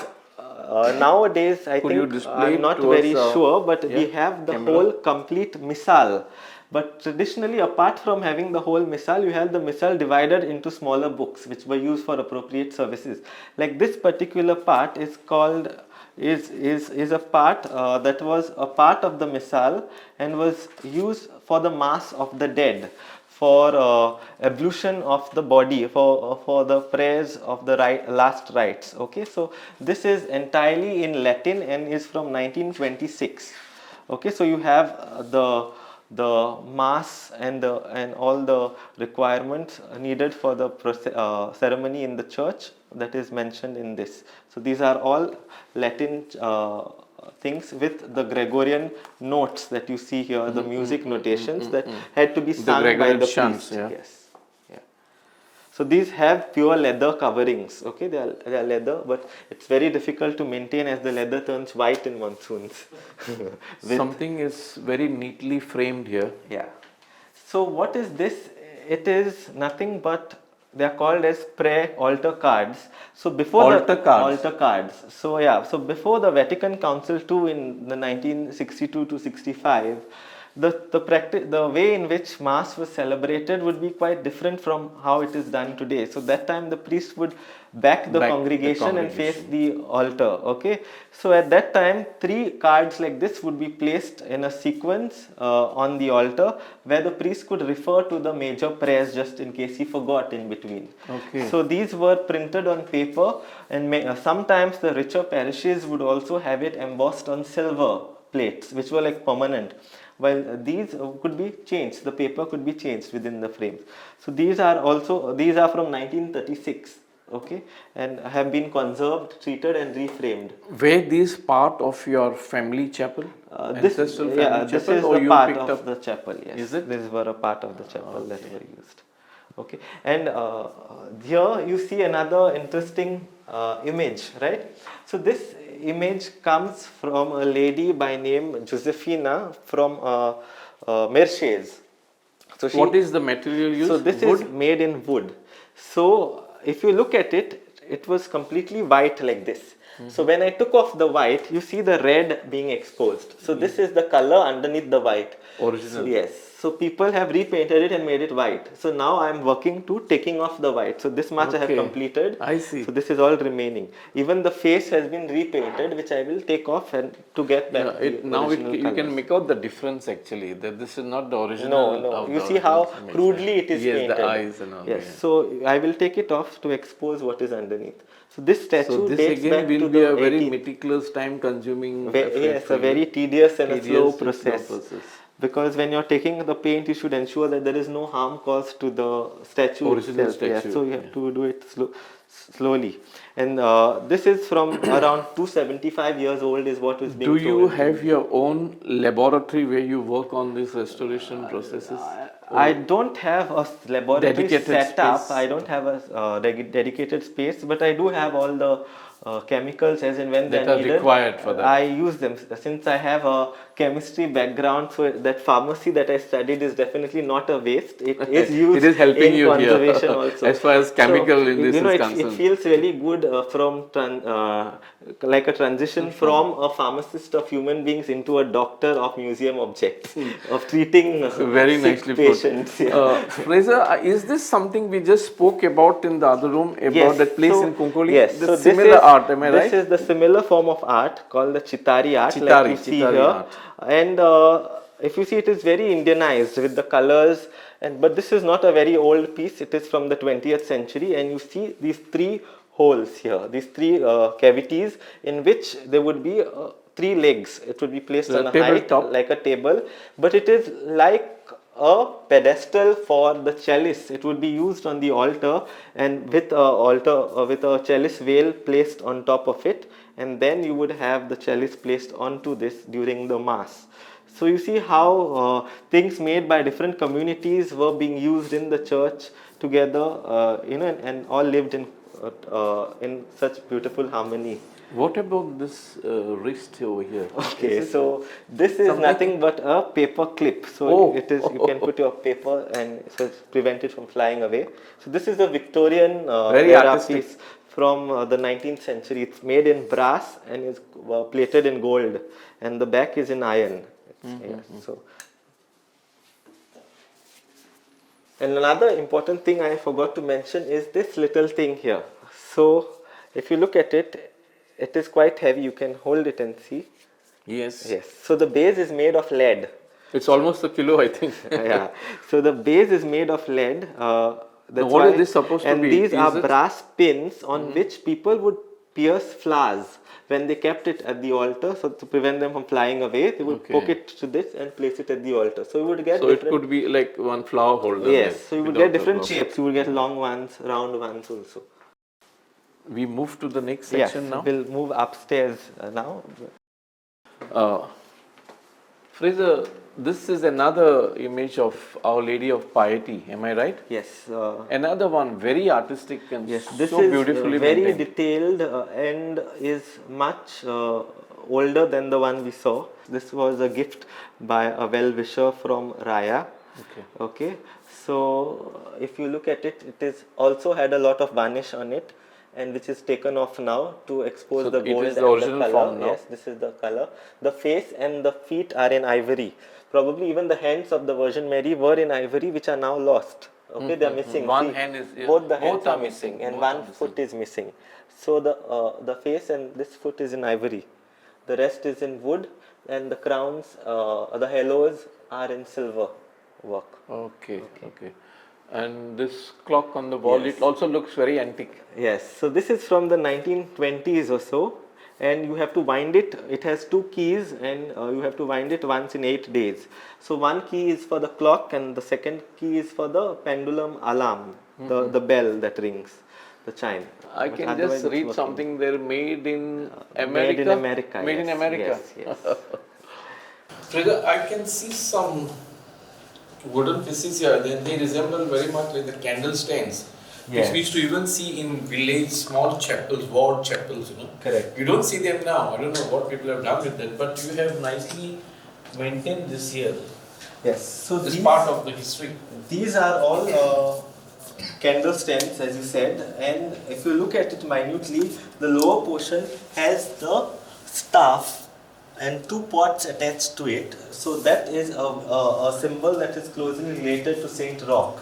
nowadays, I think, I'm not very sure, but we have the whole complete missal. But traditionally, apart from having the whole missal, you have the missal divided into smaller books, which were used for appropriate services. Like this particular part is called, is a part that was a part of the missal and was used for the Mass of the Dead, for ablution of the body, for the prayers of the last rites. Okay, so this is entirely in Latin and is from 1926. Okay, so you have the mass and all the requirements needed for the ceremony in the church that is mentioned in this. So these are all Latin things with the Gregorian notes that you see here, the music notations that had to be sung by the priest. Yes. Yeah. So these have pure leather coverings. Okay, they are leather, but it's very difficult to maintain as the leather turns white in monsoons. Something is very neatly framed here. Yeah. So what is this? It is nothing but, they are called as altar cards. So before altar cards. So before the Vatican Council II in the 1962 to 65, the way in which mass was celebrated would be quite different from how it is done today. So that time the priest would back the congregation and face the altar. Okay, so at that time 3 cards like this would be placed in a sequence on the altar, where the priest could refer to the major prayers just in case he forgot in between. Okay. So these were printed on paper, and sometimes the richer parishes would also have it embossed on silver plates, which were like permanent, while these could be changed, the paper could be changed within the frames. So these are from 1936, okay, and have been conserved, treated and reframed. Were these part of your family chapel? Ancestral family chapel, this is or the you part picked of up? the chapel, yes. Is it? These were a part of the chapel that were used. Okay, and here you see another interesting image, right? So this image comes from a lady by name Josefina from Mercedes. So What is the material used? So this is made in wood. So if you look at it, it was completely white like this. So when I took off the white, you see the red being exposed. So this is the color underneath the white. Original. Yes. So people have repainted it and made it white. So now I am working to taking off the white. So this much I have completed. I see. So this is all remaining. Even the face has been repainted, which I will take off and to get back. Now you can make out the difference actually. That this is not the original. No. You see how crudely it is painted. Yes, the eyes and all. Yes. So I will take it off to expose what is underneath. So this statue So this dates again back will to be the a very 18th. meticulous, time-consuming. Yes, a very tedious and a slow process. process. Because when you're taking the paint, you should ensure that there is no harm caused to the statue Original itself. statue. Yeah, so you have to do it slowly. And this is from around 275 years old is what is being Do you told. have your own laboratory where you work on these restoration processes? I don't have a laboratory Dedicated set up. space. I don't have a dedicated space, but I do have all the chemicals as and when That they're are needed. required for that. I use them since I have a chemistry background. So that pharmacy that I studied is definitely not a waste. It is used. It is helping in you conservation here. also. As far as chemical in this is it concerned. feels really good like a transition from a pharmacist of human beings into a doctor of museum objects, of treating Very sick nicely patients. put. Frazer, is this something we just spoke about in the other room about Yes, that place so- in Konkoli? Yes, The so this similar is- art, am I right? This is the similar form of art called the Chitari art, like Chitari, you see Chitari here. art. And if you see, it is very Indianized with the colors. But this is not a very old piece. It is from the 20th century, and you see these 3 holes here, these 3 cavities in which there would be 3 legs. It would be placed on a height tabletop. like a table, but it is like a pedestal for the chalice. It would be used on the altar, and with a chalice veil placed on top of it, and then you would have the chalice placed onto this during the mass. So you see how things made by different communities were being used in the church together, and all lived in such beautiful harmony. What about this wrist over here? Okay, so this is nothing but a paper clip. So it is, you can put your paper and so it's prevented from flying away. So this is a Victorian Very era artistic. piece from the 19th century. It's made in brass and is plated in gold, and the back is in iron. So, and another important thing I forgot to mention is this little thing here. So if you look at it, it is quite heavy. You can hold it and see. Yes. Yes. So the base is made of lead. It's almost a kilo, I think. Yeah. So the base is made of lead. That's what why, is this supposed to and be? these are Is it- brass pins on which people would pierce flowers when they kept it at the altar. So to prevent them from flying away, they would poke it to this and place it at the altar. So you would get So it different. could be like one flower holder. Yes. there So you would without get the different flower. shapes. You would get long ones, round ones also. We move to the next Yes. section now. We'll move upstairs now. Frazer, this is another image of Our Lady of Piety. Am I right? Yes. Another one, very artistic and Yes, this so is beautifully very maintained. detailed and is much older than the one we saw. This was a gift by a well-wisher from Raya. Okay. So if you look at it, it is also had a lot of varnish on it, and which is taken off now to expose So the it gold is the and original the color. form now? Yes, this is the color. The face and the feet are in ivory. Probably even the hands of the Virgin Mary were in ivory, which are now lost. Okay, they are missing. One See, hand is, yeah. both the Both hands are are missing, and both one are missing. foot is missing. So the face and this foot is in ivory. The rest is in wood, and the crowns, the halos are in silver work. Okay, okay. And this clock on the wall, Yes. it also looks very antique. Yes, so this is from the 1920s or so, and you have to wind it. It has two keys, and you have to wind it once in 8 days. So one key is for the clock, and the second key is for the pendulum alarm, the bell that rings, the chime. I But can otherwise just it's read working. something there, made in America. Made in America. Made yes, in America. Yes, yes. Frazer, I can see some wooden pieces here. They resemble very much like the candle stands, Yes. which we used to even see in village small chapels, walled chapels. Correct. You don't see them now. I don't know what people have done with that, but you have nicely maintained this here. Yes. So This part of the history. These are all candle stands, as you said, and if you look at it minutely, the lower portion has the staff and two pots attached to it. So that is a symbol that is closely related to Saint Roch.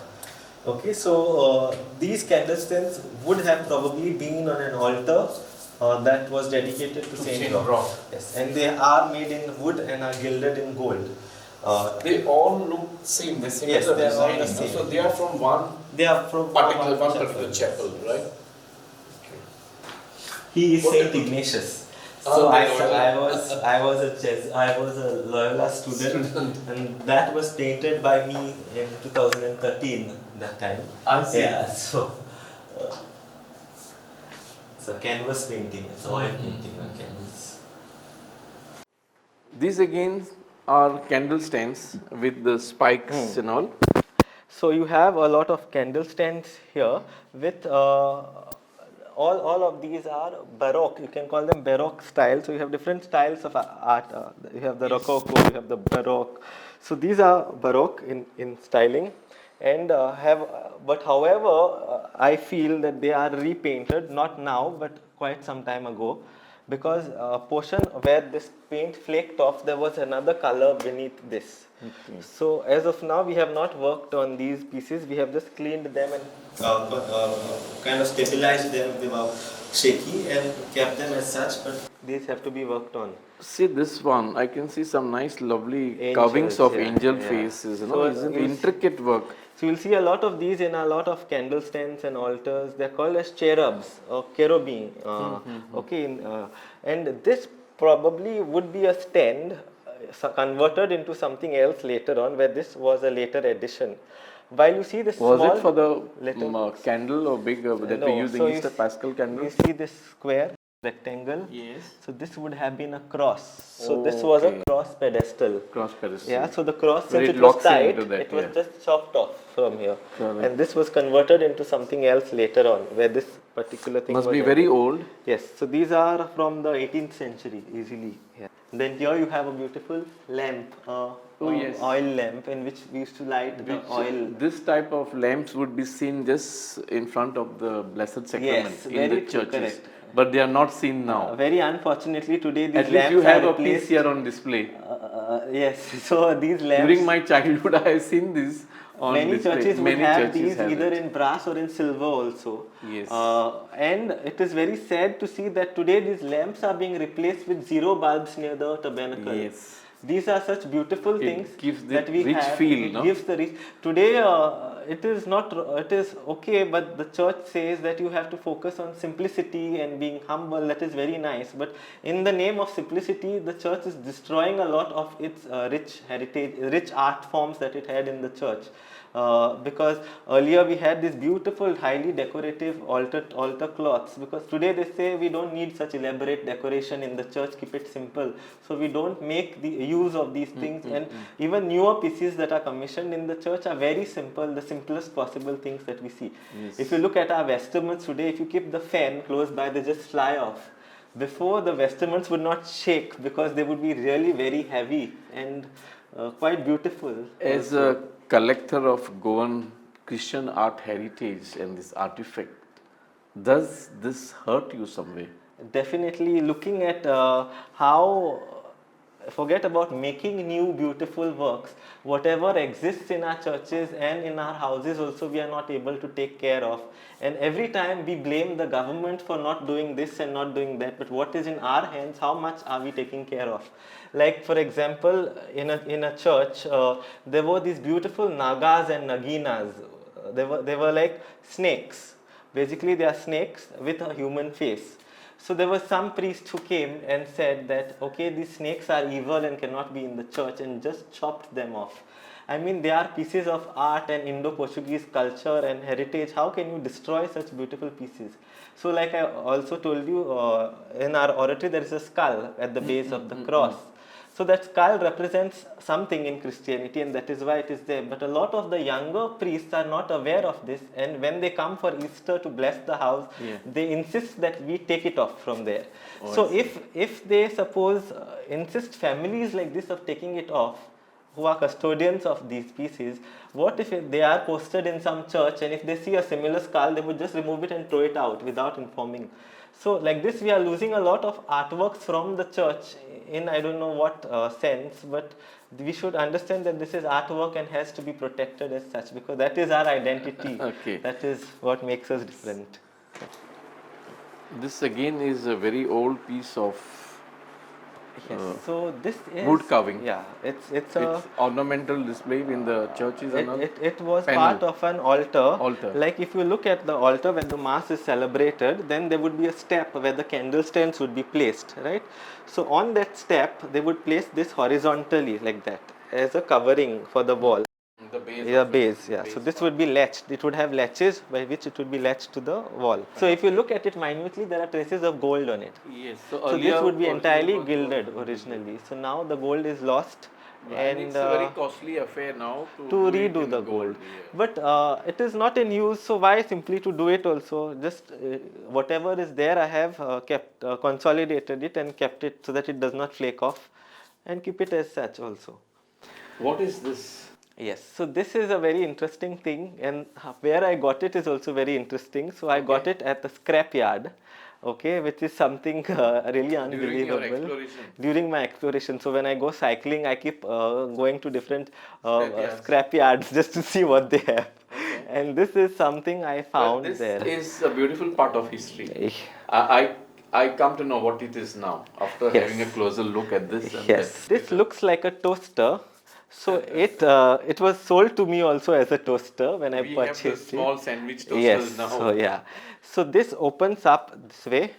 Okay, so these candle stands would have probably been on an altar that was dedicated to Saint Roch. Yes, and they are made in wood and are gilded in gold. They all look same. They same Yes, as the they are all design. the same. So they are from one They are from particular chapel, right? He is What Saint they put? Ignatius. Oh, So they Loyola. I was a Loyola student, and that was painted by me in 2013. That time. I see. Yeah. So it's a canvas painting. It's oil painting on canvas. These again are candle stands with the spikes and all. So you have a lot of candle stands here with all of these are Baroque. You can call them Baroque style. So you have different styles of art. You have the Rococo, you have the Baroque. So these are Baroque in styling, and but however, I feel that they are repainted, not now, but quite some time ago, because a portion where this paint flaked off, there was another color beneath this. Okay. So as of now, we have not worked on these pieces. We have just cleaned them and kind of stabilized them. They were shaky and kept them as such, but these have to be worked on. See this one, I can see some nice lovely Angels, carvings of yeah, angel yeah. faces, So it's an you'll intricate work. So you'll see a lot of these in a lot of candle stands and altars. They're called as cherubs or cherubim. Okay, and this probably would be a stand converted into something else later on, where this was a later addition. While you see this Was small it for the little candle or big that no, we use so in Easter Paschal candle? you see this square rectangle. Yes. So this would have been a cross. So this was a cross pedestal. Cross pedestal. Yeah, so the cross, Where since it it was locks tight, into that, it was yeah. just chopped off from here. Correct. And this was converted into something else later on, where this particular thing Must was be added. very old. Yes, so these are from the 18th century, easily. Yeah. Then here you have a beautiful lamp, yes. oil lamp, in which we used to light the oil. This type of lamps would be seen just in front of the Blessed Sacrament Yes, in very the true, churches. correct. But they are not seen now. Very unfortunately, today these At lamps least you have are a piece replaced. here on display. Yes, so these lamps. During my childhood, I have seen this on Many display. churches would Many have churches these have either it. in brass or in silver also. Yes. And it is very sad to see that today these lamps are being replaced with zero bulbs near the tabernacle. Yes. These are such beautiful things gives the that we rich have. feel, It no? gives the rich. Today, it is not. It is okay, but the church says that you have to focus on simplicity and being humble. That is very nice. But in the name of simplicity, the church is destroying a lot of its rich heritage, rich art forms that it had in the church. Because earlier we had these beautiful, highly decorative altar cloths. Because today they say we don't need such elaborate decoration in the church, keep it simple. So we don't make the use of these things. And even newer pieces that are commissioned in the church are very simple, the simplest possible things that we see. Yes. If you look at our vestments today, if you keep the fan close by, they just fly off. Before, the vestments would not shake because they would be really very heavy and quite beautiful. As a collector of Goan Christian art heritage and this artifact, does this hurt you some way? Definitely, looking at how forget about making new beautiful works. Whatever exists in our churches and in our houses also we are not able to take care of. And every time we blame the government for not doing this and not doing that, but what is in our hands, how much are we taking care of? Like for example, in a church, there were these beautiful nagas and naginas. They were like snakes. Basically, they are snakes with a human face. So there was some priest who came and said that, okay, these snakes are evil and cannot be in the church, and just chopped them off. I mean, they are pieces of art and Indo-Portuguese culture and heritage. How can you destroy such beautiful pieces? So like I also told you, in our oratory there is a skull at the base of the cross. So that skull represents something in Christianity, and that is why it is there. But a lot of the younger priests are not aware of this, and when they come for Easter to bless the house, they insist that we take it off from there. So if they suppose insist families like this of taking it off, who are custodians of these pieces, what if they are posted in some church, and if they see a similar skull, they would just remove it and throw it out without informing. So like this, we are losing a lot of artworks from the church in I don't know what sense, but we should understand that this is artwork and has to be protected as such, because that is our identity. Okay. That is what makes us different. This again is a very old piece of Yes. So this is wood carving. Yeah, it's a ornamental display in the churches and all. it was panel. part of an altar. Altar. Like if you look at the altar when the mass is celebrated, then there would be a step where the candlestands would be placed, right? So on that step, they would place this horizontally like that as a covering for the wall. The base. Yeah, base, yeah. So this would be latched. It would have latches by which it would be latched to the wall. So if you look at it minutely, there are traces of gold on it. Yes. So this would be entirely gilded originally. So now the gold is lost, and it's a very costly affair now to redo the gold. But it is not in use, so why simply to do it also? Just whatever is there, I have kept consolidated it and kept it so that it does not flake off, and keep it as such also. What is this? Yes, so this is a very interesting thing, and where I got it is also very interesting. So I got it at the scrap yard, okay, which is something really unbelievable. During your exploration? During my exploration. So when I go cycling, I keep going to different scrap yards just to see what they have. Okay. And this is something I found there. This is a beautiful part of history. I come to know what it is now after having a closer look at this. Yes, this looks like a toaster. So it was sold to me also as a toaster when I purchased it. We have the small sandwich toasters yes, now. So yeah, so this opens up this way,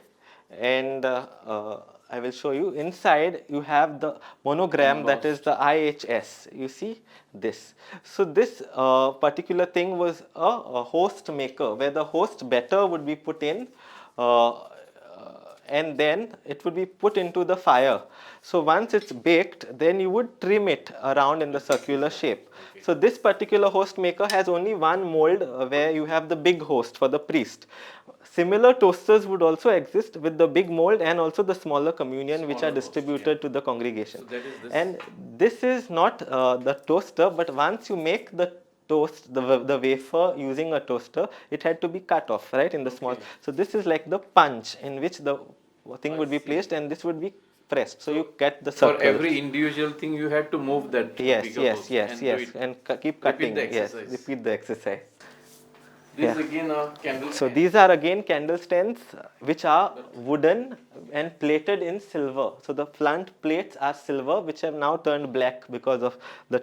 and I will show you. Inside you have the monogram that is the IHS. You see this. So this particular thing was a host maker, where the host batter would be put in. And then it would be put into the fire. So once it's baked, then you would trim it around in the circular shape. Okay. So this particular host maker has only one mold where you have the big host for the priest. Similar toasters would also exist with the big mold and also the smaller communion, which are distributed to the congregation. So that is this. And this is not the toaster, but once you make the toast, the wafer using a toaster, it had to be cut off, right, in the small. So this is like the punch in which the thing would be placed, and this would be pressed. So you get the circle. For every individual thing, you had to move that. Yes, and keep cutting. Repeat the exercise. These again are candle So these are again candle stands which are wooden and plated in silver. So the front plates are silver, which have now turned black because of the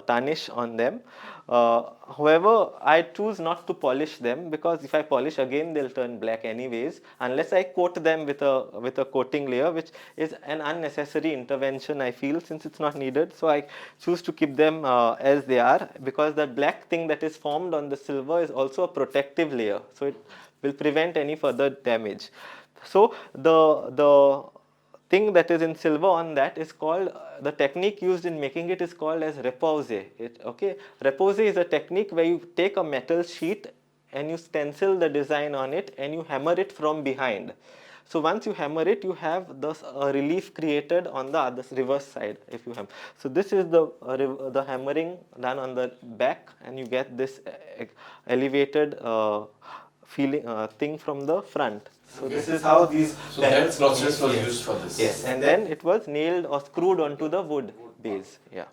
tarnish on them. However, I choose not to polish them, because if I polish again, they'll turn black anyways, unless I coat them with a coating layer, which is an unnecessary intervention, I feel, since it's not needed. So I choose to keep them as they are, because that black thing that is formed on the silver is also a protective layer, so it will prevent any further damage. So the thing that is in silver on that is called, the technique used in making it is called as repose. Repose is a technique where you take a metal sheet and you stencil the design on it and you hammer it from behind. So once you hammer it, you have this relief created on the other reverse side. If you have, so this is the hammering done on the back, and you get this elevated thing from the front. So this is how these So that panels process were was made. used for this. Yes, and then it was nailed or screwed onto the wood base. Yeah.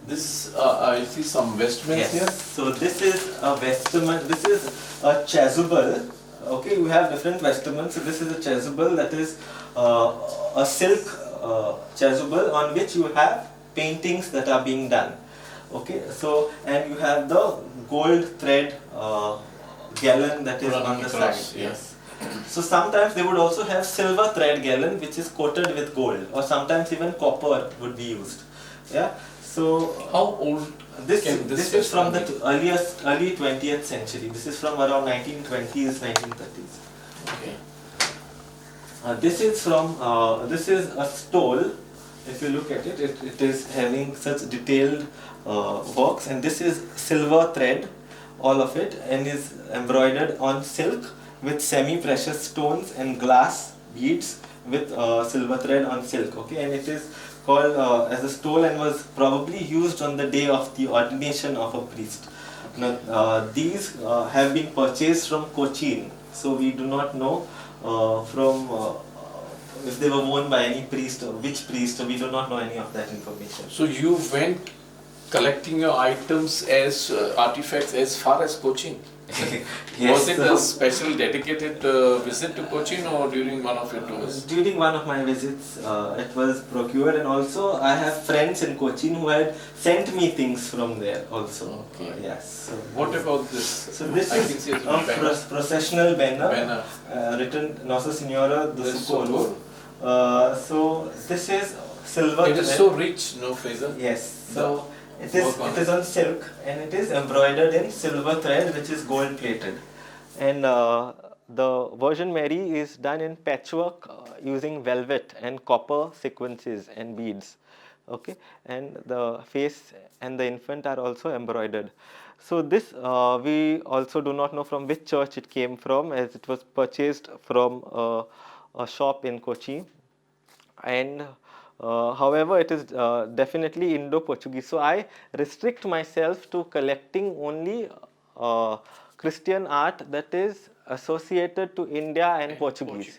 This, I see some vestments here. So this is a vestment. This is a chasuble. Okay, you have different vestments. So this is a chasuble, that is a silk chasuble on which you have paintings that are being done. Okay, so and you have the gold thread gallon that is Running on the across, side. yeah. Yes. So sometimes they would also have silver thread gallon which is coated with gold, or sometimes even copper would be used. Yeah. So How old this can this is from the vestment early 20th century. This is from around 1920s, 1930s. Okay. This is from this is a stole. If you look at it, it is having such detailed works, and this is silver thread, all of it, and is embroidered on silk with semi-precious stones and glass beads with silver thread on silk. Okay, and it is called as a stole and was probably used on the day of the ordination of a priest. Now, these have been purchased from Cochin, so we do not know if they were worn by any priest or which priest, so we do not know any of that information. So you went collecting your items as artifacts as far as Cochin? Was it a special dedicated visit to Cochin or during one of your tours? During one of my visits, it was procured, and also I have friends in Cochin who had sent me things from there also. Okay. Yes. So What about this? So this I can is see it's a banner. processional banner, Banner. written Nossa Senhora do This Socorro. So this is silver. It is so rich, no, Frazer? Yes. So it work is on on silk, and it is embroidered in silver thread, which is gold plated. And the Virgin Mary is done in patchwork using velvet and copper sequences and beads. Okay, and the face and the infant are also embroidered. So this we also do not know from which church it came from, as it was purchased from a shop in Kochi. And however, it is definitely Indo-Portuguese. So I restrict myself to collecting only Christian art that is associated to India and Portuguese.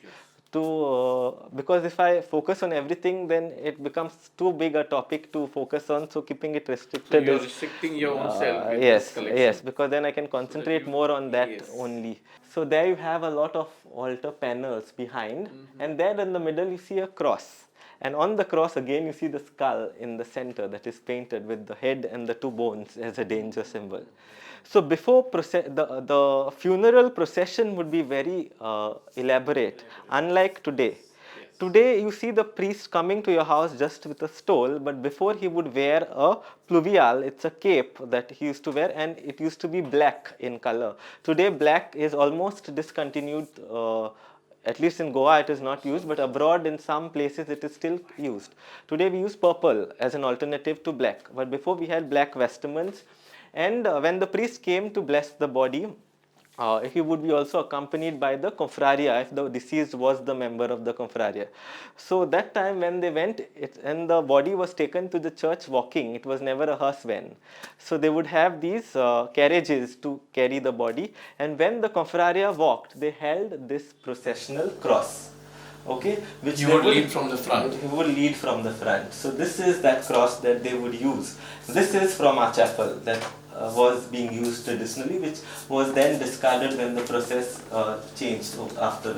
Because if I focus on everything, then it becomes too big a topic to focus on. So keeping it restricted. So you're restricting your own self with Yes, this collection. yes, because then I can concentrate more on that yes. only. So there you have a lot of altar panels behind, and there in the middle you see a cross. And on the cross again you see the skull in the center that is painted with the head and the two bones as a danger symbol. So before the funeral procession would be very elaborate, unlike today. Today you see the priest coming to your house just with a stole, but before he would wear a pluvial, it's a cape that he used to wear, and it used to be black in color. Today black is almost discontinued, at least in Goa it is not used, but abroad in some places it is still used. Today we use purple as an alternative to black, but before we had black vestments. And when the priest came to bless the body, he would be also accompanied by the confraria if the deceased was the member of the confraria. So that time when they went, and the body was taken to the church walking, it was never a hearse van. So they would have these carriages to carry the body, and when the confraria walked, they held this processional cross. Okay, which you would lead from the front. He would lead from the front. So this is that cross that they would use. This is from our chapel that was being used traditionally, which was then discarded when the process changed after.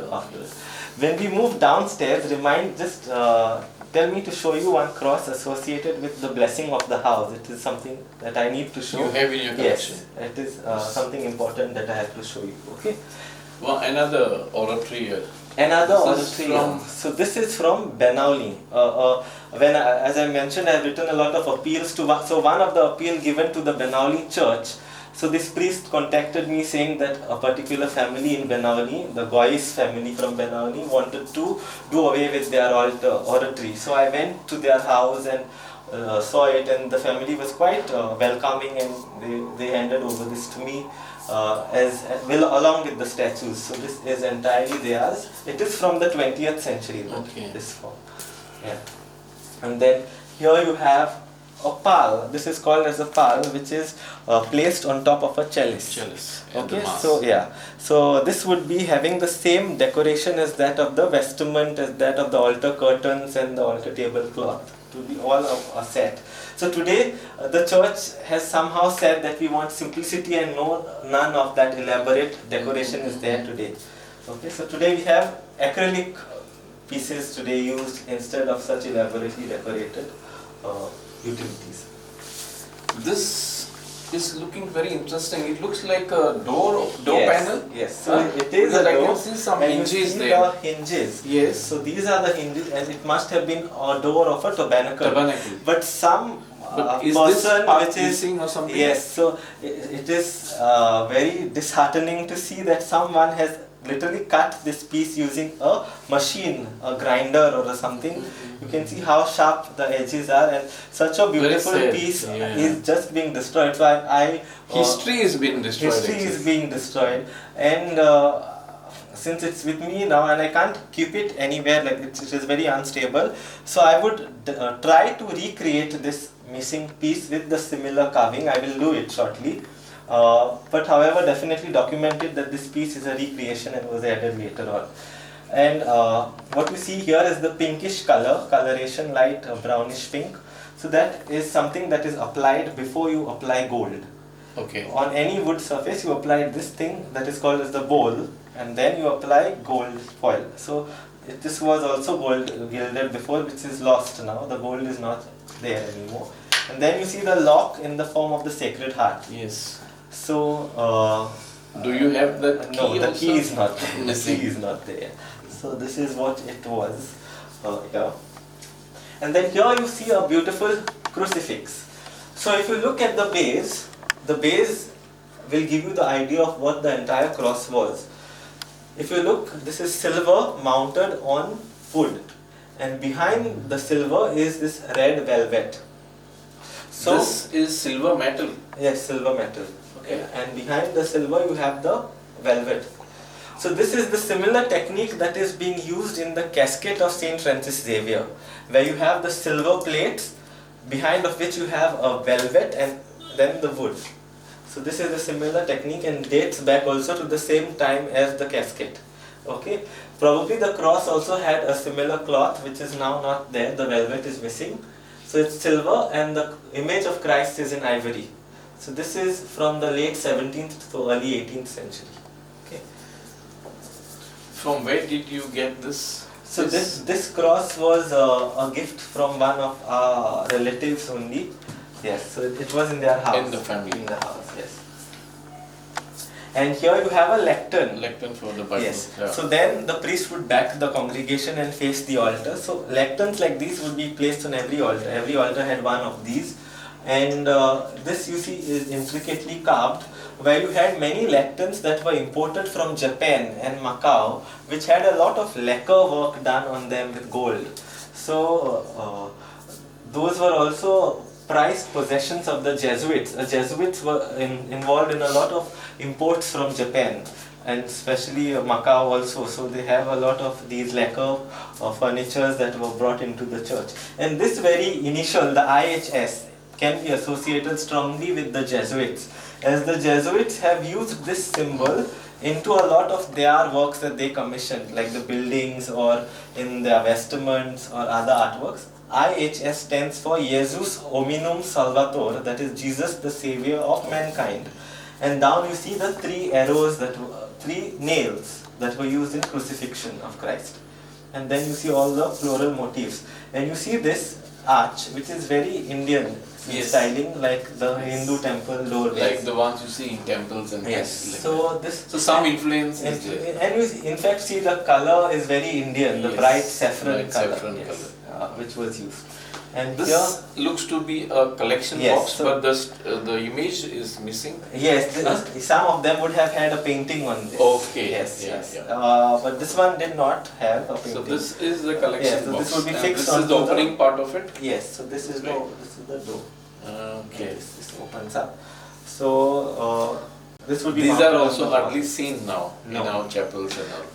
When we move downstairs, tell me to show you one cross associated with the blessing of the house. It is something that I need to show. You have in your collection. Yes, it is something important that I have to show you. Okay. Well, another oratory here. So this is from Benauli. As I mentioned, I have written a lot of appeals to. So one of the appeal given to the Benauli church. So this priest contacted me saying that a particular family in Benauli, the Gois family from Benauli, wanted to do away with their oratory. So I went to their house and saw it, and the family was quite welcoming, and they handed over this to me. Along with the statues. So this is entirely theirs. It is from the 20th century. Okay. This form. Yeah. And then here you have a pal. This is called as a pal, which is placed on top of a chalice. Chalice. And the Okay, mass. so yeah, so this would be having the same decoration as that of the vestment, as that of the altar curtains and the altar tablecloth, to be all of a set. So today the church has somehow said that we want simplicity and none of that elaborate decoration is there today. Okay, so today we have acrylic pieces today used instead of such elaborately decorated utilities. This is looking very interesting. It looks like a door Yes, panel. yes. So it is Because a I door, can see some and you hinges see there. the hinges. Yes. So these are the hinges, and it must have been a door of a tabernacle. Tabernacle. But some But is person this part which is missing or something? yes. So it is very disheartening to see that someone has literally cut this piece using a machine, a grinder or something. You can see how sharp the edges are, and such a beautiful sad. piece Yeah. is just being destroyed. So I History is being destroyed. history is actually. being destroyed, and since it's with me now and I can't keep it anywhere, like it is very unstable, so I would try to recreate this missing piece with the similar carving. I will do it shortly, but however definitely documented that this piece is a recreation and was added later on. And what you see here is the pinkish coloration, light brownish pink. So that is something that is applied before you apply gold. Okay. On any wood surface you apply this thing that is called as the bowl, and then you apply gold foil. So this was also gold gilded before, which is lost now. The gold is not there anymore. And then you see the lock in the form of the Sacred Heart. Yes. So Do you have that key? no, the also? key is not there. The Missing. key is not there. So this is what it was here. And then here you see a beautiful crucifix. So if you look at the base will give you the idea of what the entire cross was. If you look, this is silver mounted on wood, and behind the silver is this red velvet. So This is silver metal. yes, silver metal. Okay, and behind the silver you have the velvet. So this is the similar technique that is being used in the casket of Saint Francis Xavier, where you have the silver plates, behind of which you have a velvet and then the wood. So this is a similar technique and dates back also to the same time as the casket. Okay, probably the cross also had a similar cloth which is now not there. The velvet is missing. So it's silver and the image of Christ is in ivory. So this is from the late 17th to early 18th century. Okay. From where did you get this? So this cross was a gift from one of our relatives only. Yes, so it was in their house. In the family. In the house, yes. And here you have a lectern. Lectern for the Bible. Yes. Yeah. So then the priest would back the congregation and face the altar. So lecterns like these would be placed on every altar. Every altar had one of these. And this you see is intricately carved, where you had many lecterns that were imported from Japan and Macau, which had a lot of lacquer work done on them with gold. So those were also prized possessions of the Jesuits. The Jesuits were involved in a lot of imports from Japan, and especially Macau also. So they have a lot of these lacquer furnitures that were brought into the church. And this very initial, the IHS, can be associated strongly with the Jesuits, as the Jesuits have used this symbol into a lot of their works that they commissioned, like the buildings or in their vestments or other artworks. IHS stands for Jesus Hominum Salvator, that is Jesus the Savior of mankind. And down you see the three arrows, three nails that were used in crucifixion of Christ. And then you see all the floral motifs. And you see this arch, which is very Indian styling, like the Hindu temple doorways. Like the ones you see in temples and yes. like So that. this. So some influence is there. And you in fact see the color is very Indian, the Yes, bright saffron bright color, saffron yes, which was used. And This here, looks to be a collection Yes, box, so- but the image is missing. yes, some of them would have had a painting on this. Okay, Yes, yeah, yes. yeah. But this one did not have a painting. So this is the collection Yes, so box. this will be and fixed this is the onto the- opening part of it. Yes, so this is Right. this is the door. Okay. This opens up. So this would be. These mounted are on also the wall. hardly seen now No. in our chapels and all.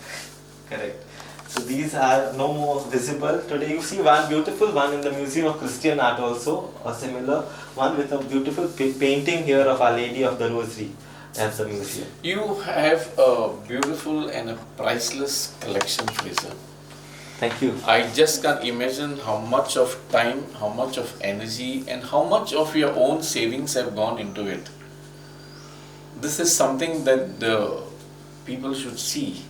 Correct. So these are no more visible today. You see one beautiful one in the Museum of Christian Art also, a similar one with a beautiful painting here of Our Lady of the Rosary at the museum. You have a beautiful and a priceless collection, Frazer. Thank you. I just can't imagine how much of time, how much of energy, and how much of your own savings have gone into it. This is something that the people should see,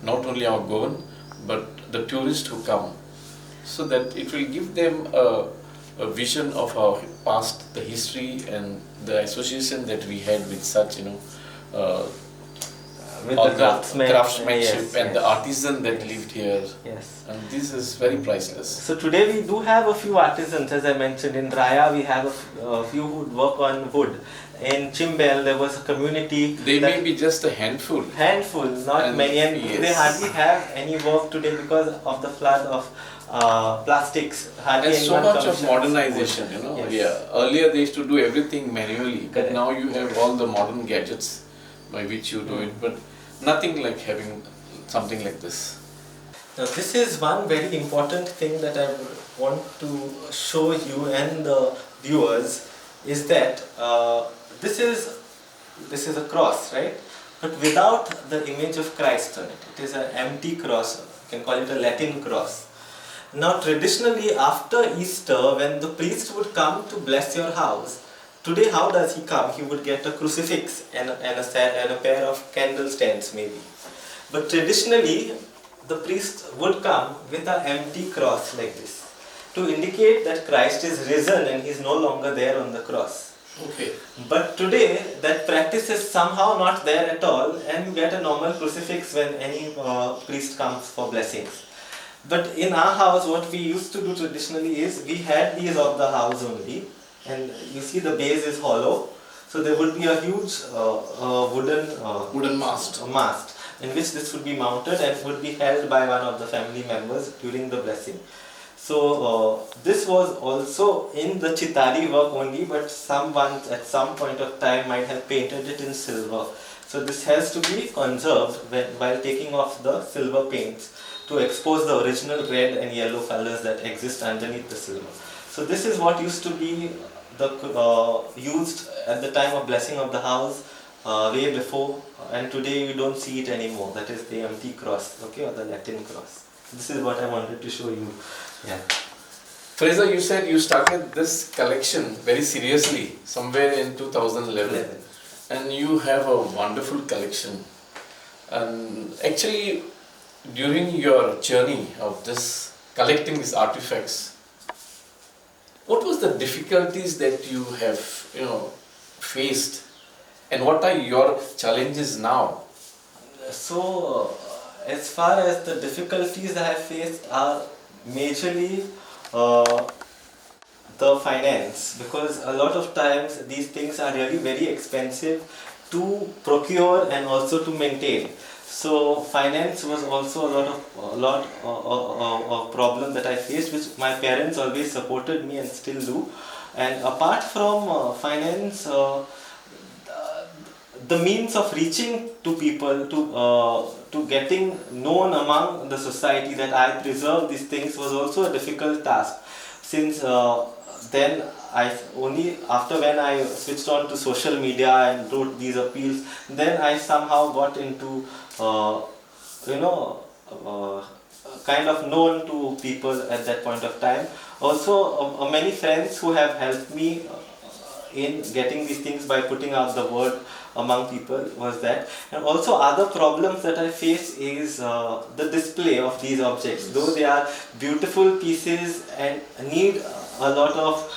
not only our Goan, but the tourists who come, so that it will give them a vision of our past, the history, and the association that we had with such, With all the the craftsmanship yes, and yes. the artisan that lived here. Yes. And this is very priceless. So today we do have a few artisans, as I mentioned. In Raya we have a few who work on wood. In Chimbel there was a community. They may be just a handful. Not And many, and yes. they hardly have any work today because of the flood of plastics. Hardly And so anyone much of commissions modernization, wood. Yes. Yeah. Earlier they used to do everything manually, but Correct. now you have all the modern gadgets by which you do it, but nothing like having something like this. Now this is one very important thing that I would want to show you and the viewers is that this is a cross, right? But without the image of Christ on it. It is an empty cross. You can call it a Latin cross. Now traditionally after Easter, when the priest would come to bless your house, today how does he come? He would get a crucifix and a pair of candle stands maybe. But traditionally the priest would come with an empty cross like this to indicate that Christ is risen and he is no longer there on the cross. Okay. But today that practice is somehow not there at all, and you get a normal crucifix when any priest comes for blessings. But in our house what we used to do traditionally is we had these of the house only, and you see the base is hollow, so there would be a huge wooden mast. In which this would be mounted and would be held by one of the family members during the blessing. So this was also in the chitari work only, but someone at some point of time might have painted it in silver. So this has to be conserved while taking off the silver paints to expose the original red and yellow colors that exist underneath the silver. So this is what used to be used at the time of blessing of the house way before, and today you don't see it anymore. That is the empty cross, okay, or the Latin cross. This is what I wanted to show you. Yeah. Frazer, you said you started this collection very seriously somewhere in 2011, and you have a wonderful collection. And actually, during your journey of this collecting these artifacts, what was the difficulties that you have, faced, and what are your challenges now? So, as far as the difficulties I have faced are majorly the finance, because a lot of times these things are really very expensive to procure and also to maintain. So finance was also a lot of problem that I faced, which my parents always supported me and still do. And apart from finance, the means of reaching to people, to getting known among the society that I preserve these things was also a difficult task, since then only after when I switched on to social media and wrote these appeals, then I somehow got into kind of known to people at that point of time. Also many friends who have helped me in getting these things by putting out the word among people was that. And also other problems that I face is the display of these objects. Though they are beautiful pieces and need a lot of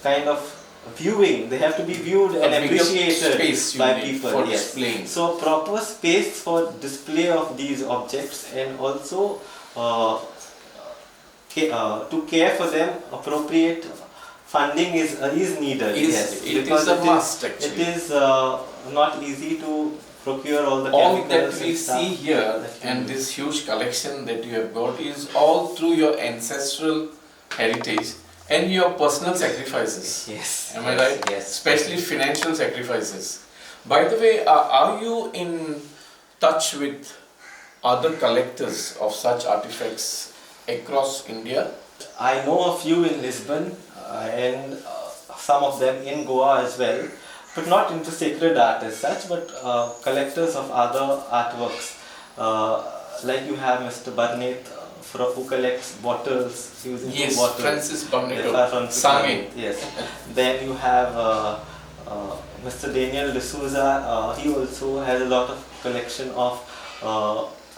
kind of viewing, they have to be viewed and appreciated by people. For yes. displaying. So proper space for display of these objects, and also to care for them, appropriate funding is needed. Yes, it is a must actually. It is not easy to procure all the chemicals. All that we see here and this huge collection that you have got is all through your ancestral heritage and your personal sacrifices. Yes. Am I right? Yes. Especially financial sacrifices. By the way, are you in touch with other collectors of such artifacts across India? I know a few in Lisbon and some of them in Goa as well, but not into sacred art as such, but collectors of other artworks. Like you have Mr. Barnett, who collects bottles, using Yes, bottles. Francis Xavier, Sange. Yes. Then you have Mr. Daniel D'Souza. He also has a lot of collection of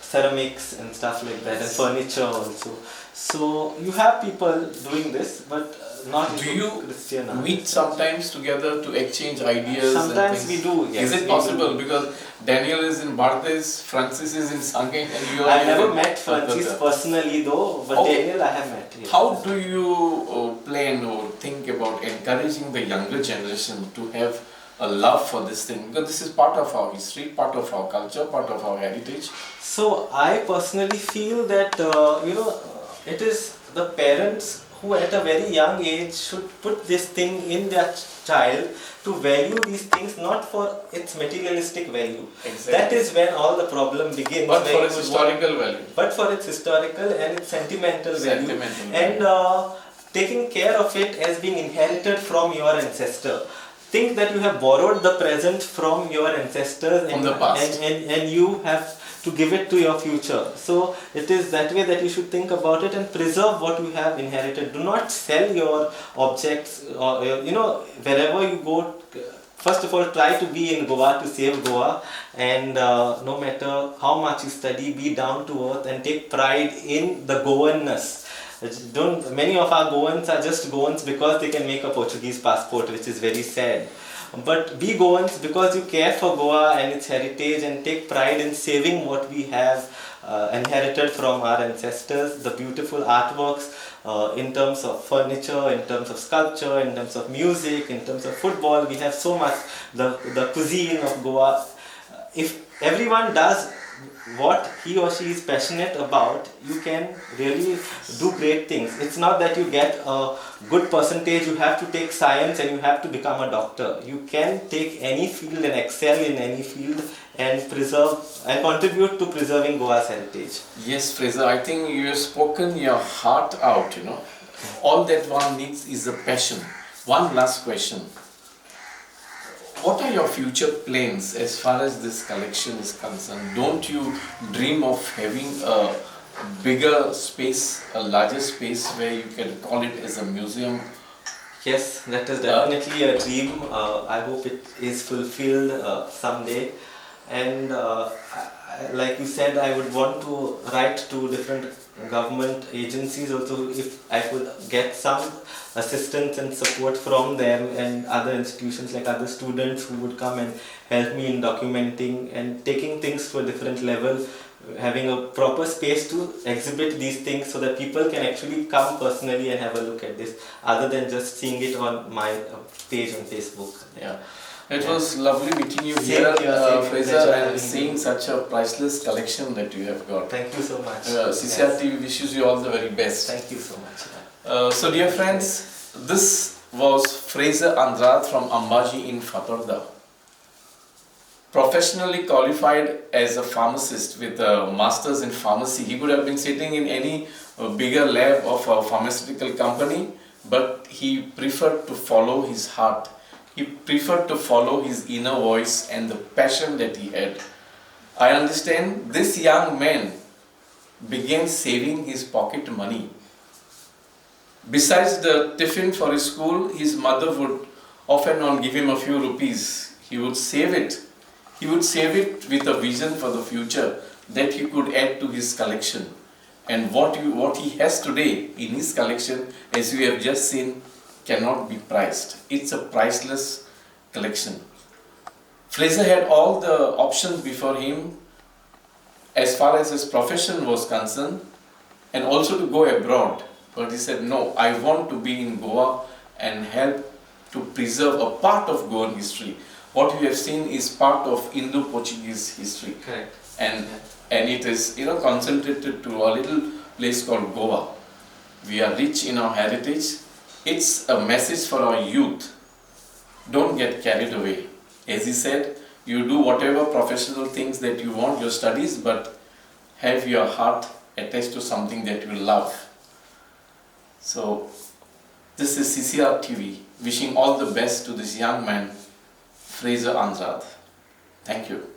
ceramics and stuff like that, and furniture also. So you have people doing this, but not Do into you Christian art. meet sometimes together to exchange ideas? Sometimes and we things? do. Yes, Is it we possible? do. Because Daniel is in Bardes, Francis is in Sange, and you are I in never met Francis Calcutta. personally though, but Okay. Daniel I have met. Yes. How do you plan or think about encouraging the younger generation to have a love for this thing? Because this is part of our history, part of our culture, part of our heritage. So I personally feel that it is the parents who at a very young age should put this thing in their child to value these things not for its materialistic value. Exactly. That is when all the problem begins. But where for you its would historical value. but for its historical and its sentimental value, Sentimental and taking care of it as being inherited from your ancestor. Think that you have borrowed the present from your ancestors From the past. and you have to give it to your future. So it is that way that you should think about it and preserve what you have inherited. Do not sell your objects, or wherever you go. First of all, try to be in Goa to save Goa, and no matter how much you study, be down to earth and take pride in the Goanness. Many of our Goans are just Goans because they can make a Portuguese passport, which is very sad. But be Goans because you care for Goa and its heritage and take pride in saving what we have inherited from our ancestors, the beautiful artworks in terms of furniture, in terms of sculpture, in terms of music, in terms of football. We have so much, the cuisine of Goa. If everyone does what he or she is passionate about, you can really do great things. It's not that you get a good percentage, you have to take science and you have to become a doctor. You can take any field and excel in any field and preserve and contribute to preserving Goa's heritage. Yes, Frazer, I think you have spoken your heart out, All that one needs is a passion. One last question. What are your future plans as far as this collection is concerned? Don't you dream of having a bigger space, a larger space where you can call it as a museum? Yes, that is definitely a dream. I hope it is fulfilled someday. And like you said, I would want to write to different government agencies also if I could get some assistance and support from them and other institutions, like other students who would come and help me in documenting and taking things to a different level, having a proper space to exhibit these things so that people can actually come personally and have a look at this other than just seeing it on my page on Facebook. Yeah. It was lovely meeting you Same here, here, Frazer, and seeing such a priceless collection that you have got. Thank you so much. CCRT wishes you all the very best. Thank you so much. So dear friends, this was Frazer Andrade from Ambaji in Fatorda. Professionally qualified as a pharmacist with a master's in pharmacy. He could have been sitting in any bigger lab of a pharmaceutical company, but he preferred to follow his heart. He preferred to follow his inner voice and the passion that he had. I understand this young man began saving his pocket money. Besides the tiffin for his school, his mother would off and on give him a few rupees. He would save it. He would save it with a vision for the future that he could add to his collection. And what he has today in his collection, as we have just seen, cannot be priced. It's a priceless collection. Frazer had all the options before him as far as his profession was concerned, and also to go abroad. But he said, no, I want to be in Goa and help to preserve a part of Goan history. What we have seen is part of Indo-Portuguese history. Correct. And it is concentrated to a little place called Goa. We are rich in our heritage. It's a message for our youth. Don't get carried away. As he said, you do whatever professional things that you want, your studies, but have your heart attached to something that you love. So this is CCR TV wishing all the best to this young man, Frazer Andrade. Thank you.